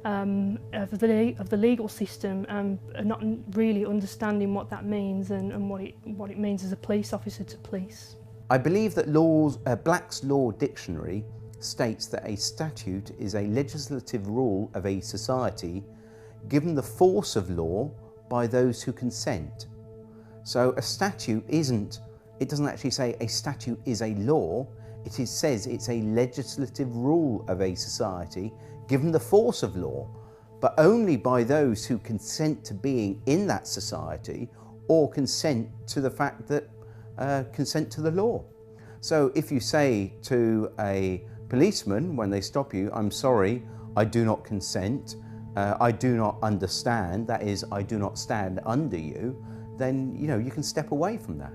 of the legal system, and not really understanding what that means and what it means as a police officer to police. I believe that Black's Law Dictionary states that a statute is a legislative rule of a society given the force of law by those who consent. So a statute it doesn't actually say a statute is a law, it says it's a legislative rule of a society given the force of law, but only by those who consent to being in that society or consent to the fact that consent to the law. So if you say to a policeman when they stop you, I'm sorry, I do not consent, I do not understand, that is, I do not stand under you, then you can step away from that.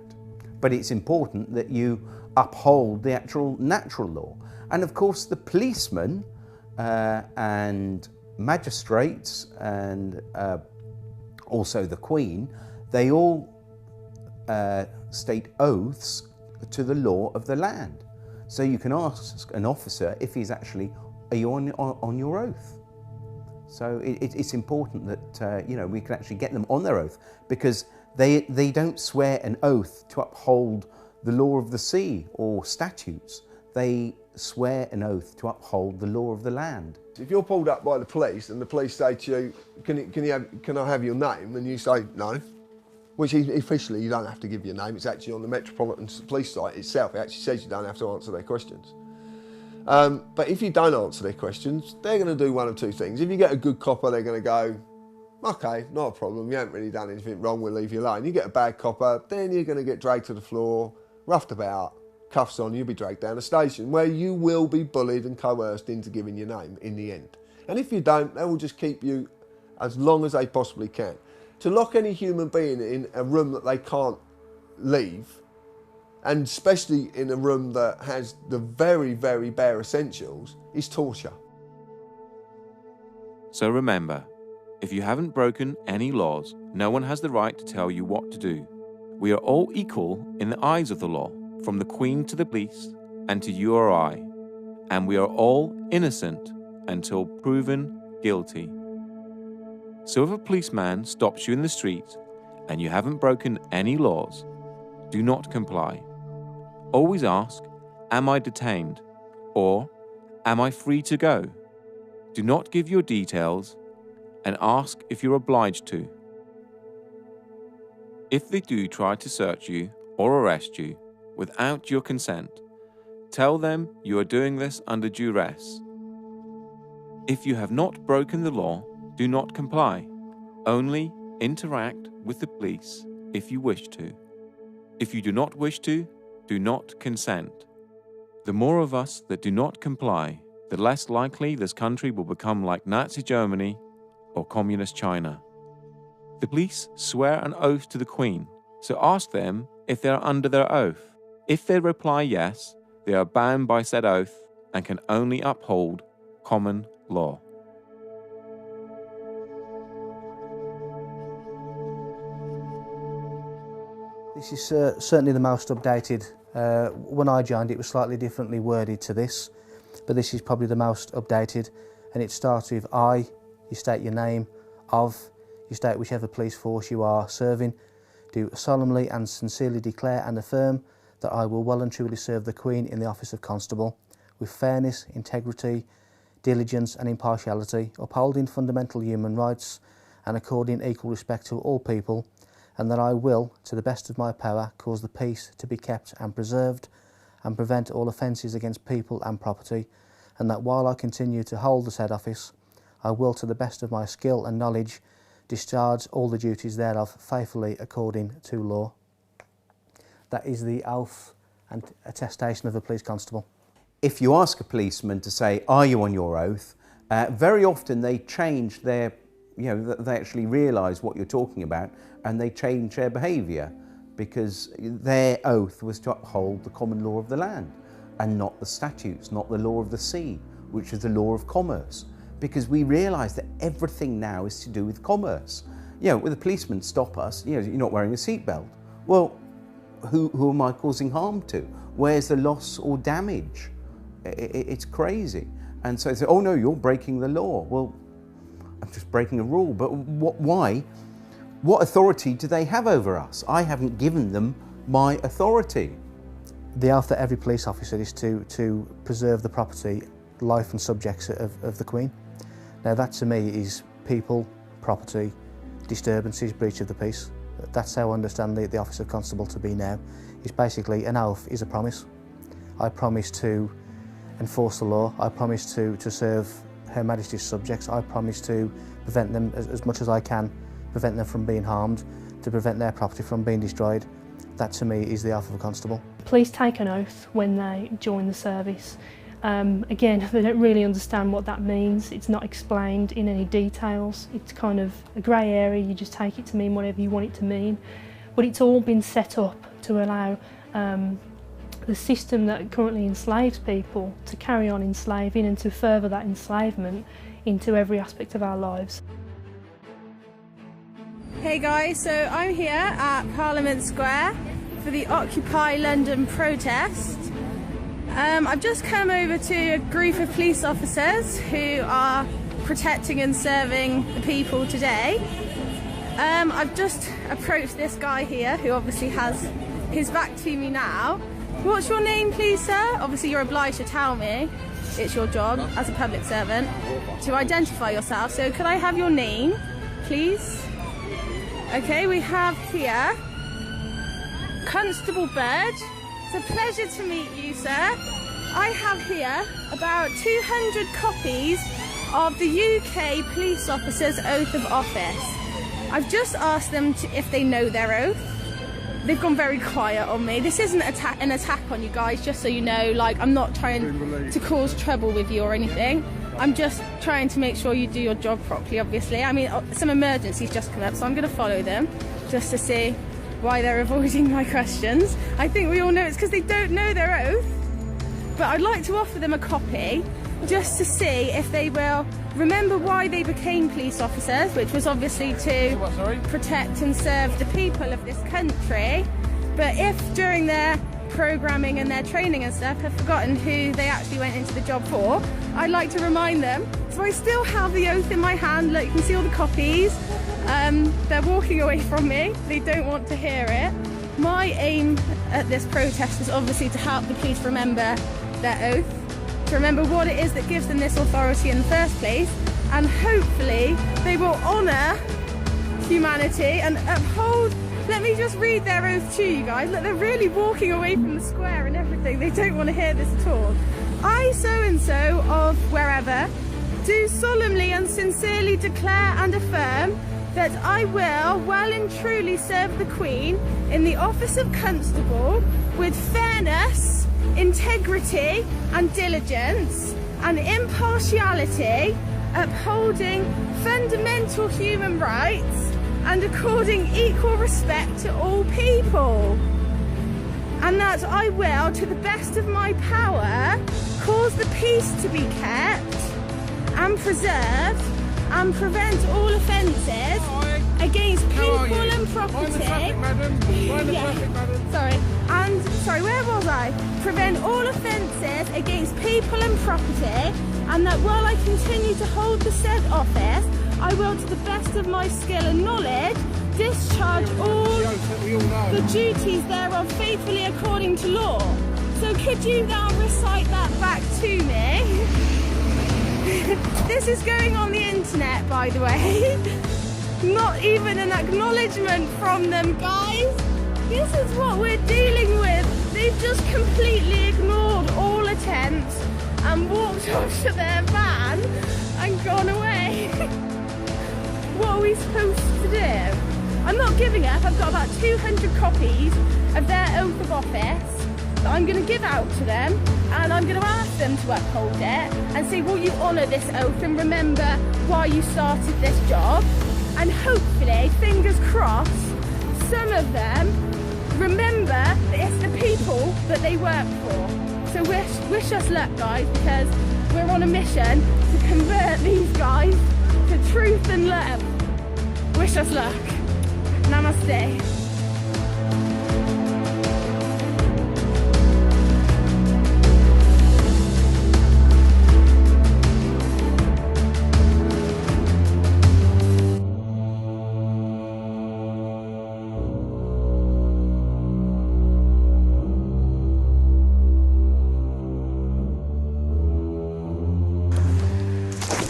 But it's important that you uphold the actual natural law. And of course the policemen and magistrates and also the Queen, they all state oaths to the law of the land. So you can ask an officer if he's actually, are you on your oath? So it's important that we can actually get them on their oath, because they don't swear an oath to uphold the law of the sea or statutes. They swear an oath to uphold the law of the land. If you're pulled up by the police and the police say to you, can I have your name? And you say no, which officially you don't have to give your name. It's actually on the Metropolitan Police site itself. It actually says you don't have to answer their questions. But if you don't answer their questions, they're going to do one of two things. If you get a good copper, they're going to go, okay, not a problem, you haven't really done anything wrong, we'll leave you alone. You get a bad copper, then you're going to get dragged to the floor, roughed about, cuffs on, you'll be dragged down a station where you will be bullied and coerced into giving your name in the end. And if you don't, they will just keep you as long as they possibly can. To lock any human being in a room that they can't leave, and especially in a room that has the very, very bare essentials, is torture. So remember, if you haven't broken any laws, no one has the right to tell you what to do. We are all equal in the eyes of the law, from the Queen to the police and to you or I, and we are all innocent until proven guilty. So if a policeman stops you in the street and you haven't broken any laws, do not comply. Always ask, am I detained? Or, am I free to go? Do not give your details and ask if you're obliged to. If they do try to search you or arrest you without your consent, tell them you are doing this under duress. If you have not broken the law, do not comply. Only interact with the police if you wish to. If you do not wish to, do not consent. The more of us that do not comply, the less likely this country will become like Nazi Germany or Communist China. The police swear an oath to the Queen, so ask them if they are under their oath. If they reply yes, they are bound by said oath and can only uphold common law. This is certainly the most updated. When I joined, it was slightly differently worded to this, but this is probably the most updated, and it starts with I, you state your name, of, you state whichever police force you are serving, do solemnly and sincerely declare and affirm that I will well and truly serve the Queen in the office of Constable, with fairness, integrity, diligence and impartiality, upholding fundamental human rights and according equal respect to all people, and that I will, to the best of my power, cause the peace to be kept and preserved, and prevent all offences against people and property, and that while I continue to hold the said office, I will, to the best of my skill and knowledge, discharge all the duties thereof faithfully according to law. That is the oath and attestation of a police constable. If you ask a policeman to say, are you on your oath, very often they change their, they actually realise what you're talking about and they change their behaviour because their oath was to uphold the common law of the land and not the statutes, not the law of the sea, which is the law of commerce. Because we realise that everything now is to do with commerce. When the policemen stop us, you're not wearing a seatbelt. Well, who am I causing harm to? Where's the loss or damage? It's crazy. And so they say, oh no, you're breaking the law. Well, I'm just breaking a rule, but why? What authority do they have over us? I haven't given them my authority. The oath that every police officer is to preserve the property, life and subjects of the Queen. Now that to me is people, property, disturbances, breach of the peace. That's how I understand the office of constable to be now. It's basically an oath is a promise. I promise to enforce the law. I promise to serve Her Majesty's subjects. I promise to prevent them as much as I can, prevent them from being harmed, to prevent their property from being destroyed. That to me is the oath of a constable. Police take an oath when they join the service. Again, they don't really understand what that means. It's not explained in any details. It's kind of a grey area. You just take it to mean whatever you want it to mean. But it's all been set up to allow the system that currently enslaves people to carry on enslaving and to further that enslavement into every aspect of our lives. Hey guys, so I'm here at Parliament Square for the Occupy London protest. I've just come over to a group of police officers who are protecting and serving the people today. I've just approached this guy here who obviously has his back to me now. What's your name please, sir? Obviously you're obliged to tell me. It's your job as a public servant to identify yourself. So could I have your name, please? Okay, we have here Constable Bird. It's a pleasure to meet you, sir. I have here about 200 copies of the UK police officer's oath of office. I've just asked them if they know their oath. They've gone very quiet on me. This isn't an attack on you guys, just so you know. Like, I'm not trying to cause trouble with you or anything. I'm just trying to make sure you do your job properly, obviously. I mean, some emergencies just come up, so I'm going to follow them just to see why they're avoiding my questions. I think we all know it's because they don't know their oath. But I'd like to offer them a copy just to see if they will remember why they became police officers, which was obviously to protect and serve the people of this country. But if during their programming and their training and stuff have forgotten who they actually went into the job for, I'd like to remind them. So I still have the oath in my hand. Look, you can see all the copies. They're walking away from me. They don't want to hear it. My aim at this protest is obviously to help the police remember their oath, to remember what it is that gives them this authority in the first place, and hopefully they will honour humanity and uphold. Let me just read their oath to you guys. Look, they're really walking away from the square and everything. They don't want to hear this at all. I, so-and-so of wherever, do solemnly and sincerely declare and affirm that I will well and truly serve the Queen in the office of Constable with fairness, integrity and diligence and impartiality, upholding fundamental human rights and according equal respect to all people. And that I will, to the best of my power, cause the peace to be kept and preserved and prevent all offences against people and property. Sorry, where was I? Prevent all offences against people and property, and that while I continue to hold the said office, I will, to the best of my skill and knowledge, discharge all the duties thereof faithfully according to law. So could you now recite that back to me? This is going on the internet, by the way. Not even an acknowledgement from them, guys. This is what we're dealing with. They've just completely ignored all attempts and walked off to their van and gone away. What are we supposed to do? I'm not giving up. I've got about 200 copies of their oath of office that I'm going to give out to them, and I'm going to ask them to uphold it and say, will you honour this oath and remember why you started this job? And hopefully, fingers crossed, some of them remember that it's the people that they work for. So wish us luck, guys, because we're on a mission to convert these guys to truth and love. Wish us luck. Namaste.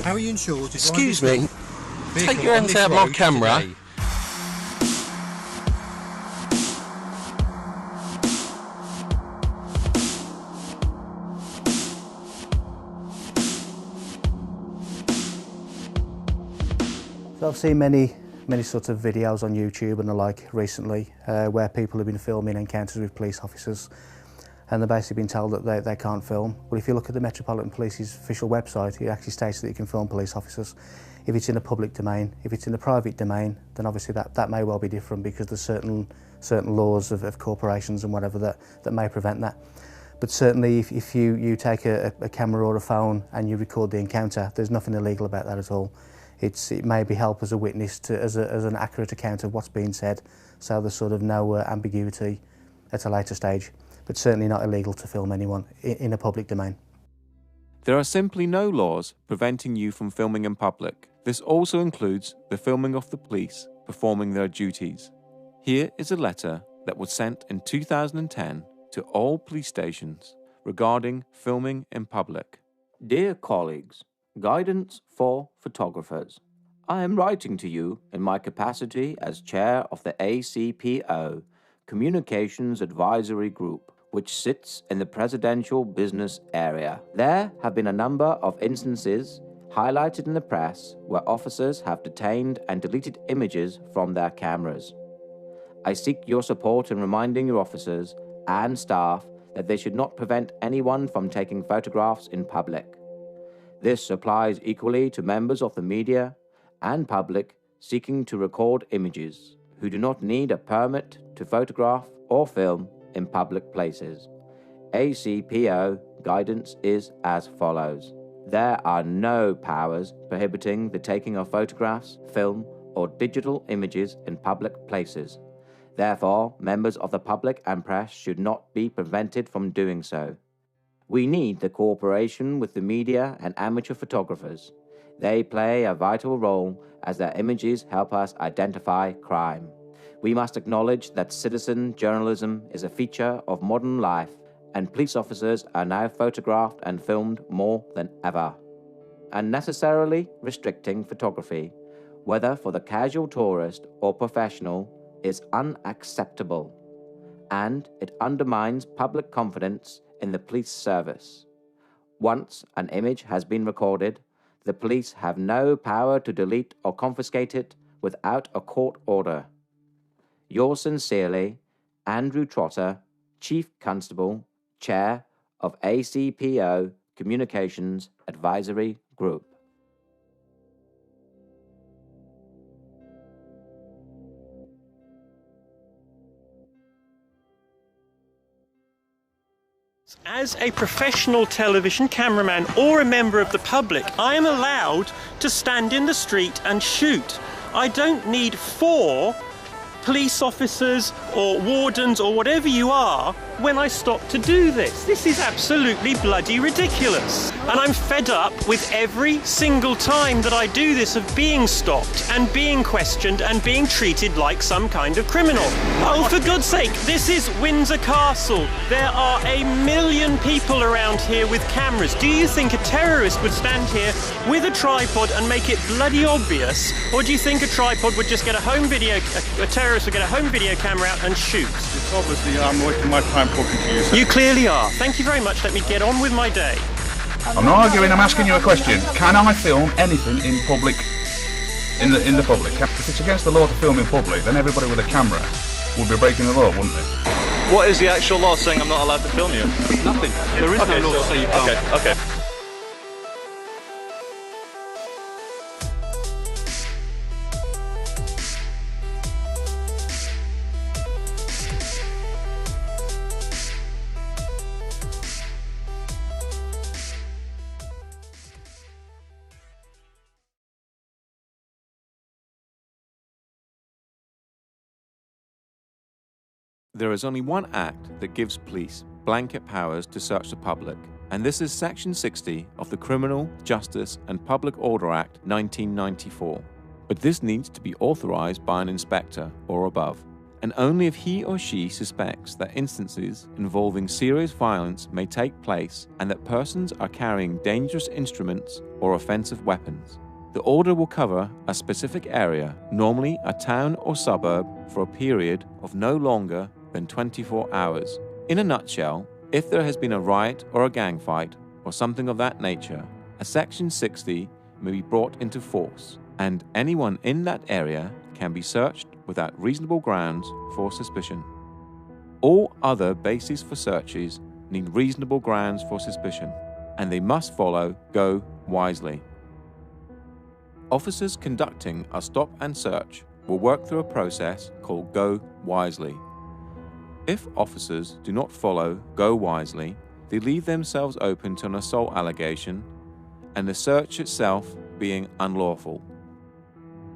How are you insured? Excuse me, take your hands out of my camera. Today. So I've seen many sorts of videos on YouTube and the like recently where people have been filming encounters with police officers, and they've basically been told that they can't film. Well, if you look at the Metropolitan Police's official website, it actually states that you can film police officers. If it's in a public domain, if it's in a private domain, then obviously that may well be different, because there's certain laws of corporations and whatever that may prevent that. But certainly if you take a camera or a phone and you record the encounter, there's nothing illegal about that at all. It maybe help as a witness as an accurate account of what's being said, so there's sort of no ambiguity at a later stage. But certainly not illegal to film anyone in a public domain. There are simply no laws preventing you from filming in public. This also includes the filming of the police performing their duties. Here is a letter that was sent in 2010 to all police stations regarding filming in public. Dear colleagues, guidance for photographers. I am writing to you in my capacity as chair of the ACPO, Communications Advisory Group, which sits in the presidential business area. There have been a number of instances highlighted in the press where officers have detained and deleted images from their cameras. I seek your support in reminding your officers and staff that they should not prevent anyone from taking photographs in public. This applies equally to members of the media and public seeking to record images who do not need a permit to photograph or film in public places. ACPO guidance is as follows. There are no powers prohibiting the taking of photographs, film, or digital images in public places. Therefore, members of the public and press should not be prevented from doing so. We need the cooperation with the media and amateur photographers. They play a vital role as their images help us identify crime. We must acknowledge that citizen journalism is a feature of modern life, and police officers are now photographed and filmed more than ever. Unnecessarily restricting photography, whether for the casual tourist or professional, is unacceptable, and it undermines public confidence in the police service. Once an image has been recorded, the police have no power to delete or confiscate it without a court order. Yours sincerely, Andrew Trotter, Chief Constable, Chair of ACPO Communications Advisory Group. As a professional television cameraman or a member of the public, I am allowed to stand in the street and shoot. I don't need 4 police officers or wardens or whatever you are when I stop to do this. This is absolutely bloody ridiculous. And I'm fed up with every single time that I do this of being stopped and being questioned and being treated like some kind of criminal. Oh, for God's sake, this is Windsor Castle. There are 1 million people around here with cameras. Do you think a terrorist would stand here with a tripod and make it bloody obvious? Or do you think a tripod would just get a terrorist would get a home video camera out and shoot? It's obviously I'm wasting my time talking to you, sir. You clearly are. Thank you very much. Let me get on with my day. I'm not arguing, I'm asking you a question. Can I film anything in public, in the public? If it's against the law to film in public, then everybody with a camera would be breaking the law, wouldn't they? What is the actual law saying I'm not allowed to film you? Nothing. There is no law to say you can't. Okay. There is only one act that gives police blanket powers to search the public, and this is Section 60 of the Criminal Justice and Public Order Act 1994. But this needs to be authorized by an inspector or above, and only if he or she suspects that instances involving serious violence may take place and that persons are carrying dangerous instruments or offensive weapons. The order will cover a specific area, normally a town or suburb, for a period of no longer than 24 hours. In a nutshell, if there has been a riot or a gang fight or something of that nature, a Section 60 may be brought into force, and anyone in that area can be searched without reasonable grounds for suspicion. All other bases for searches need reasonable grounds for suspicion, and they must follow Go Wisely. Officers conducting a stop and search will work through a process called Go Wisely. If officers do not follow Go Wisely, they leave themselves open to an assault allegation and the search itself being unlawful.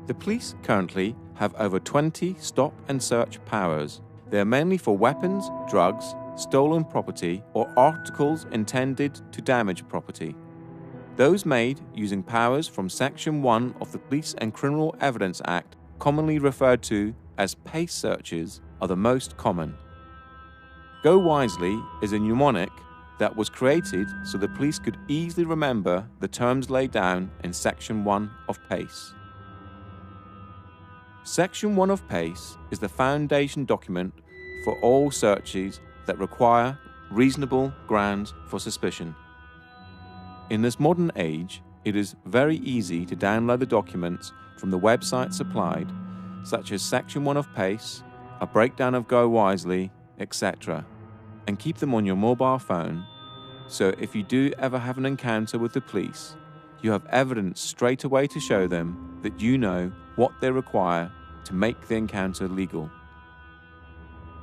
The police currently have over 20 stop and search powers. They are mainly for weapons, drugs, stolen property, or articles intended to damage property. Those made using powers from Section 1 of the Police and Criminal Evidence Act, commonly referred to as PACE searches, are the most common. Go Wisely is a mnemonic that was created so the police could easily remember the terms laid down in Section 1 of PACE. Section 1 of PACE is the foundation document for all searches that require reasonable grounds for suspicion. In this modern age, it is very easy to download the documents from the website supplied, such as Section 1 of PACE, a breakdown of Go Wisely, etc., and keep them on your mobile phone, so if you do ever have an encounter with the police, you have evidence straight away to show them that you know what they require to make the encounter legal.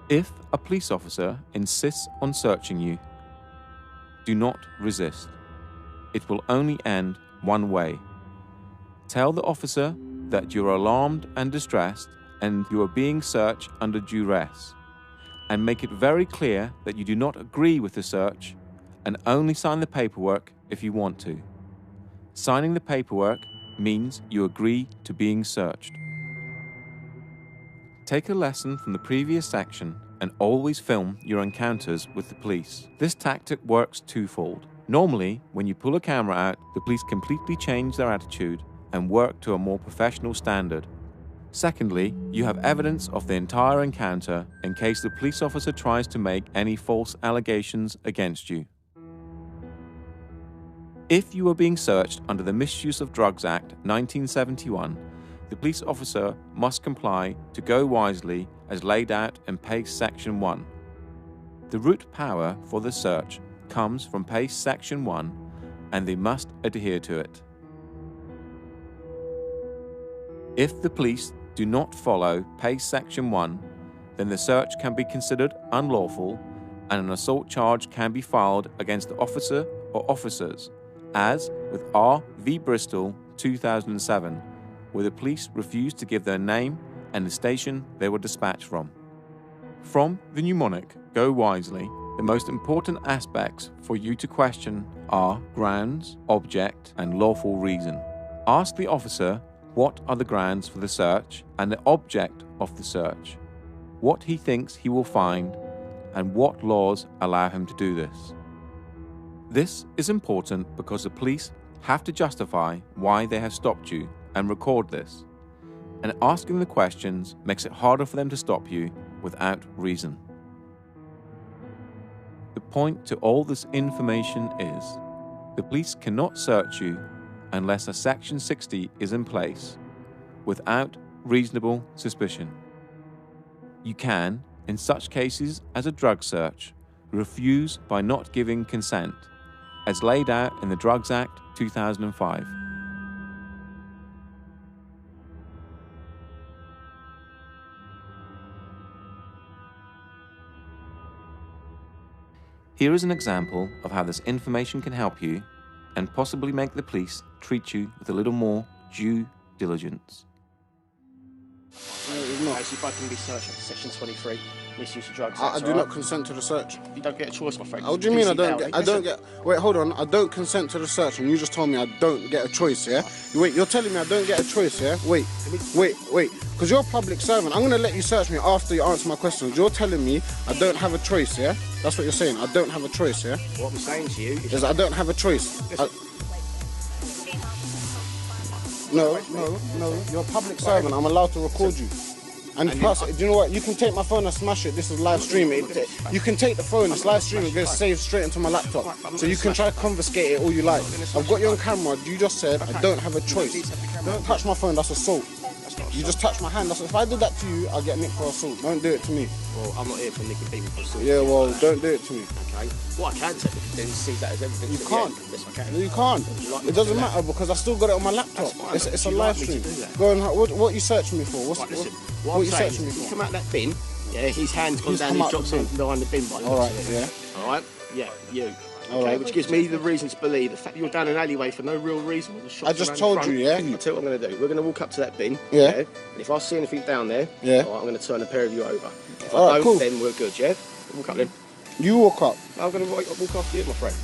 If a police officer insists on searching you, do not resist. It will only end one way. Tell the officer that you are alarmed and distressed and you are being searched under duress, and make it very clear that you do not agree with the search and only sign the paperwork if you want to. Signing the paperwork means you agree to being searched. Take a lesson from the previous section and always film your encounters with the police. This tactic works twofold. Normally, when you pull a camera out, the police completely change their attitude and work to a more professional standard. Secondly, you have evidence of the entire encounter in case the police officer tries to make any false allegations against you. If you are being searched under the Misuse of Drugs Act 1971, the police officer must comply to go wisely as laid out in PACE Section 1. The root power for the search comes from PACE Section 1 and they must adhere to it. If the police do not follow PACE Section 1, then the search can be considered unlawful and an assault charge can be filed against the officer or officers, as with R v Bristol 2007, where the police refused to give their name and the station they were dispatched from. From the mnemonic, go wisely, the most important aspects for you to question are grounds, object, and lawful reason. Ask the officer what are the grounds for the search and the object of the search, what he thinks he will find, and what laws allow him to do this. This is important because the police have to justify why they have stopped you and record this, and asking the questions makes it harder for them to stop you without reason. The point to all this information is, the police cannot search you unless a Section 60 is in place, without reasonable suspicion. You can, in such cases as a drug search, refuse by not giving consent, as laid out in the Drugs Act 2005. Here is an example of how this information can help you and possibly make the police treat you with a little more due diligence. If I can be searched under Section 23, misuse of drugs. I do not consent to the search. You don't get a choice, my friend. What do you mean I don't get? Wait, hold on. I don't consent to the search, and you just told me I don't get a choice, yeah? Wait, you're telling me I don't get a choice, yeah? Wait. Because you're a public servant. I'm going to let you search me after you answer my questions. You're telling me I don't have a choice, yeah? That's what you're saying. I don't have a choice, yeah? What I'm saying to you is I don't have a choice. No. You're a public servant. I'm allowed to record you. And plus, do you know what? You can take my phone and smash it. This is live streaming. You can take the phone, it's live streaming, it goes saved straight into my laptop. So you can try to confiscate it all you like. I've got you on camera. You just said I don't have a choice. Don't touch my phone, that's assault. You just touch my hand. If I did that to you, I'll get nicked for assault. Don't do it to me. Well, I'm not here for nicking people for assault. Yeah, well, don't do it to me. Okay. What I can technically do is see that as evidence. You can't. Yes, I can. No, you can't. It doesn't matter because I still got it on my laptop. It's a live stream. Go on, what you searching me for? What you searching me for? You come out that bin, yeah, his hand's gone down, he drops in behind the bin by the Alright, yeah. Alright? Yeah, you. Okay, which gives me the reason to believe the fact that you're down an alleyway for no real reason. I just told you, yeah? I'll tell you what I'm going to do. We're going to walk up to that bin, yeah? And if I see anything down there, yeah, I'm going to turn a pair of you over. If I don't, cool. Then we're good, yeah? Walk up then. You walk up. I'm going to walk after you, my friend.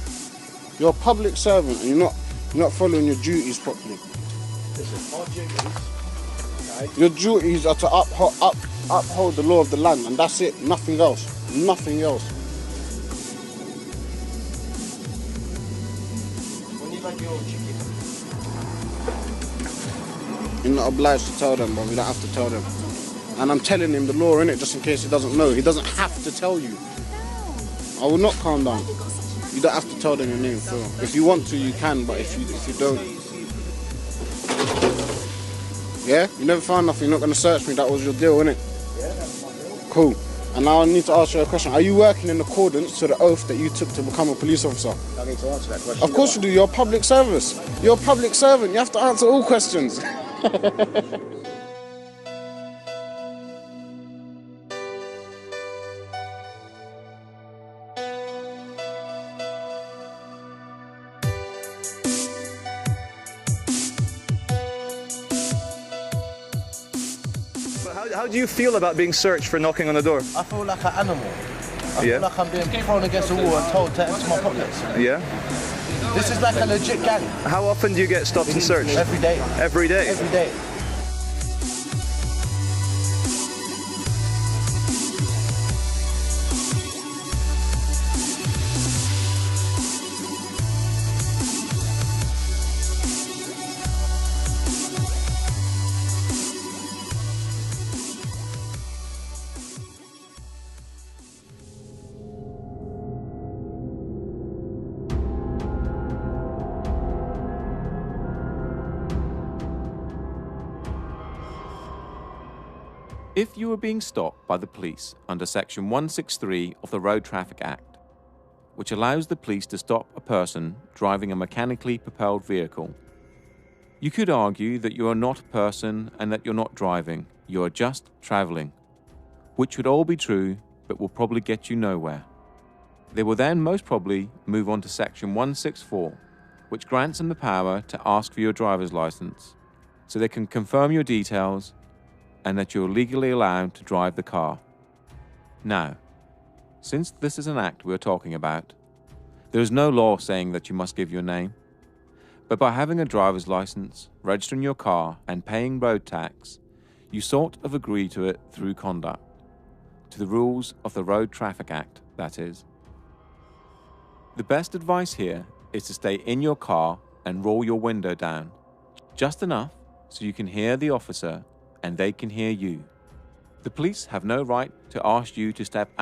You're a public servant and you're not following your duties properly. Listen, our duties, okay? Your duties are to uphold the law of the land, and that's it. Nothing else. Nothing else. You're not obliged to tell them, but we don't have to tell them. And I'm telling him the law, innit, just in case he doesn't know. He doesn't have to tell you. I will not calm down. You don't have to tell them your name, Phil. If you want to, you can, but if you don't... Yeah? You never found nothing, you're not going to search me, that was your deal, innit? Yeah, that's my deal. Cool. And now I need to ask you a question. Are you working in accordance to the oath that you took to become a police officer? I need to answer that question. Of course you do. You're a public service. You're a public servant. You have to answer all questions. How do you feel about being searched for knocking on the door? I feel like an animal. I feel like I'm being thrown against the wall and told to empty my pockets. Yeah? This is like a legit gang. How often do you get stopped and searched? Every day. Every day? Every day. If you are being stopped by the police under Section 163 of the Road Traffic Act, which allows the police to stop a person driving a mechanically propelled vehicle, you could argue that you are not a person and that you're not driving, you are just travelling, which would all be true but will probably get you nowhere. They will then most probably move on to Section 164, which grants them the power to ask for your driver's license, so they can confirm your details and that you're legally allowed to drive the car. Now, since this is an act we're talking about, there is no law saying that you must give your name, but by having a driver's license, registering your car and paying road tax, you sort of agree to it through conduct, to the rules of the Road Traffic Act, that is. The best advice here is to stay in your car and roll your window down, just enough so you can hear the officer and they can hear you. The police have no right to ask you to step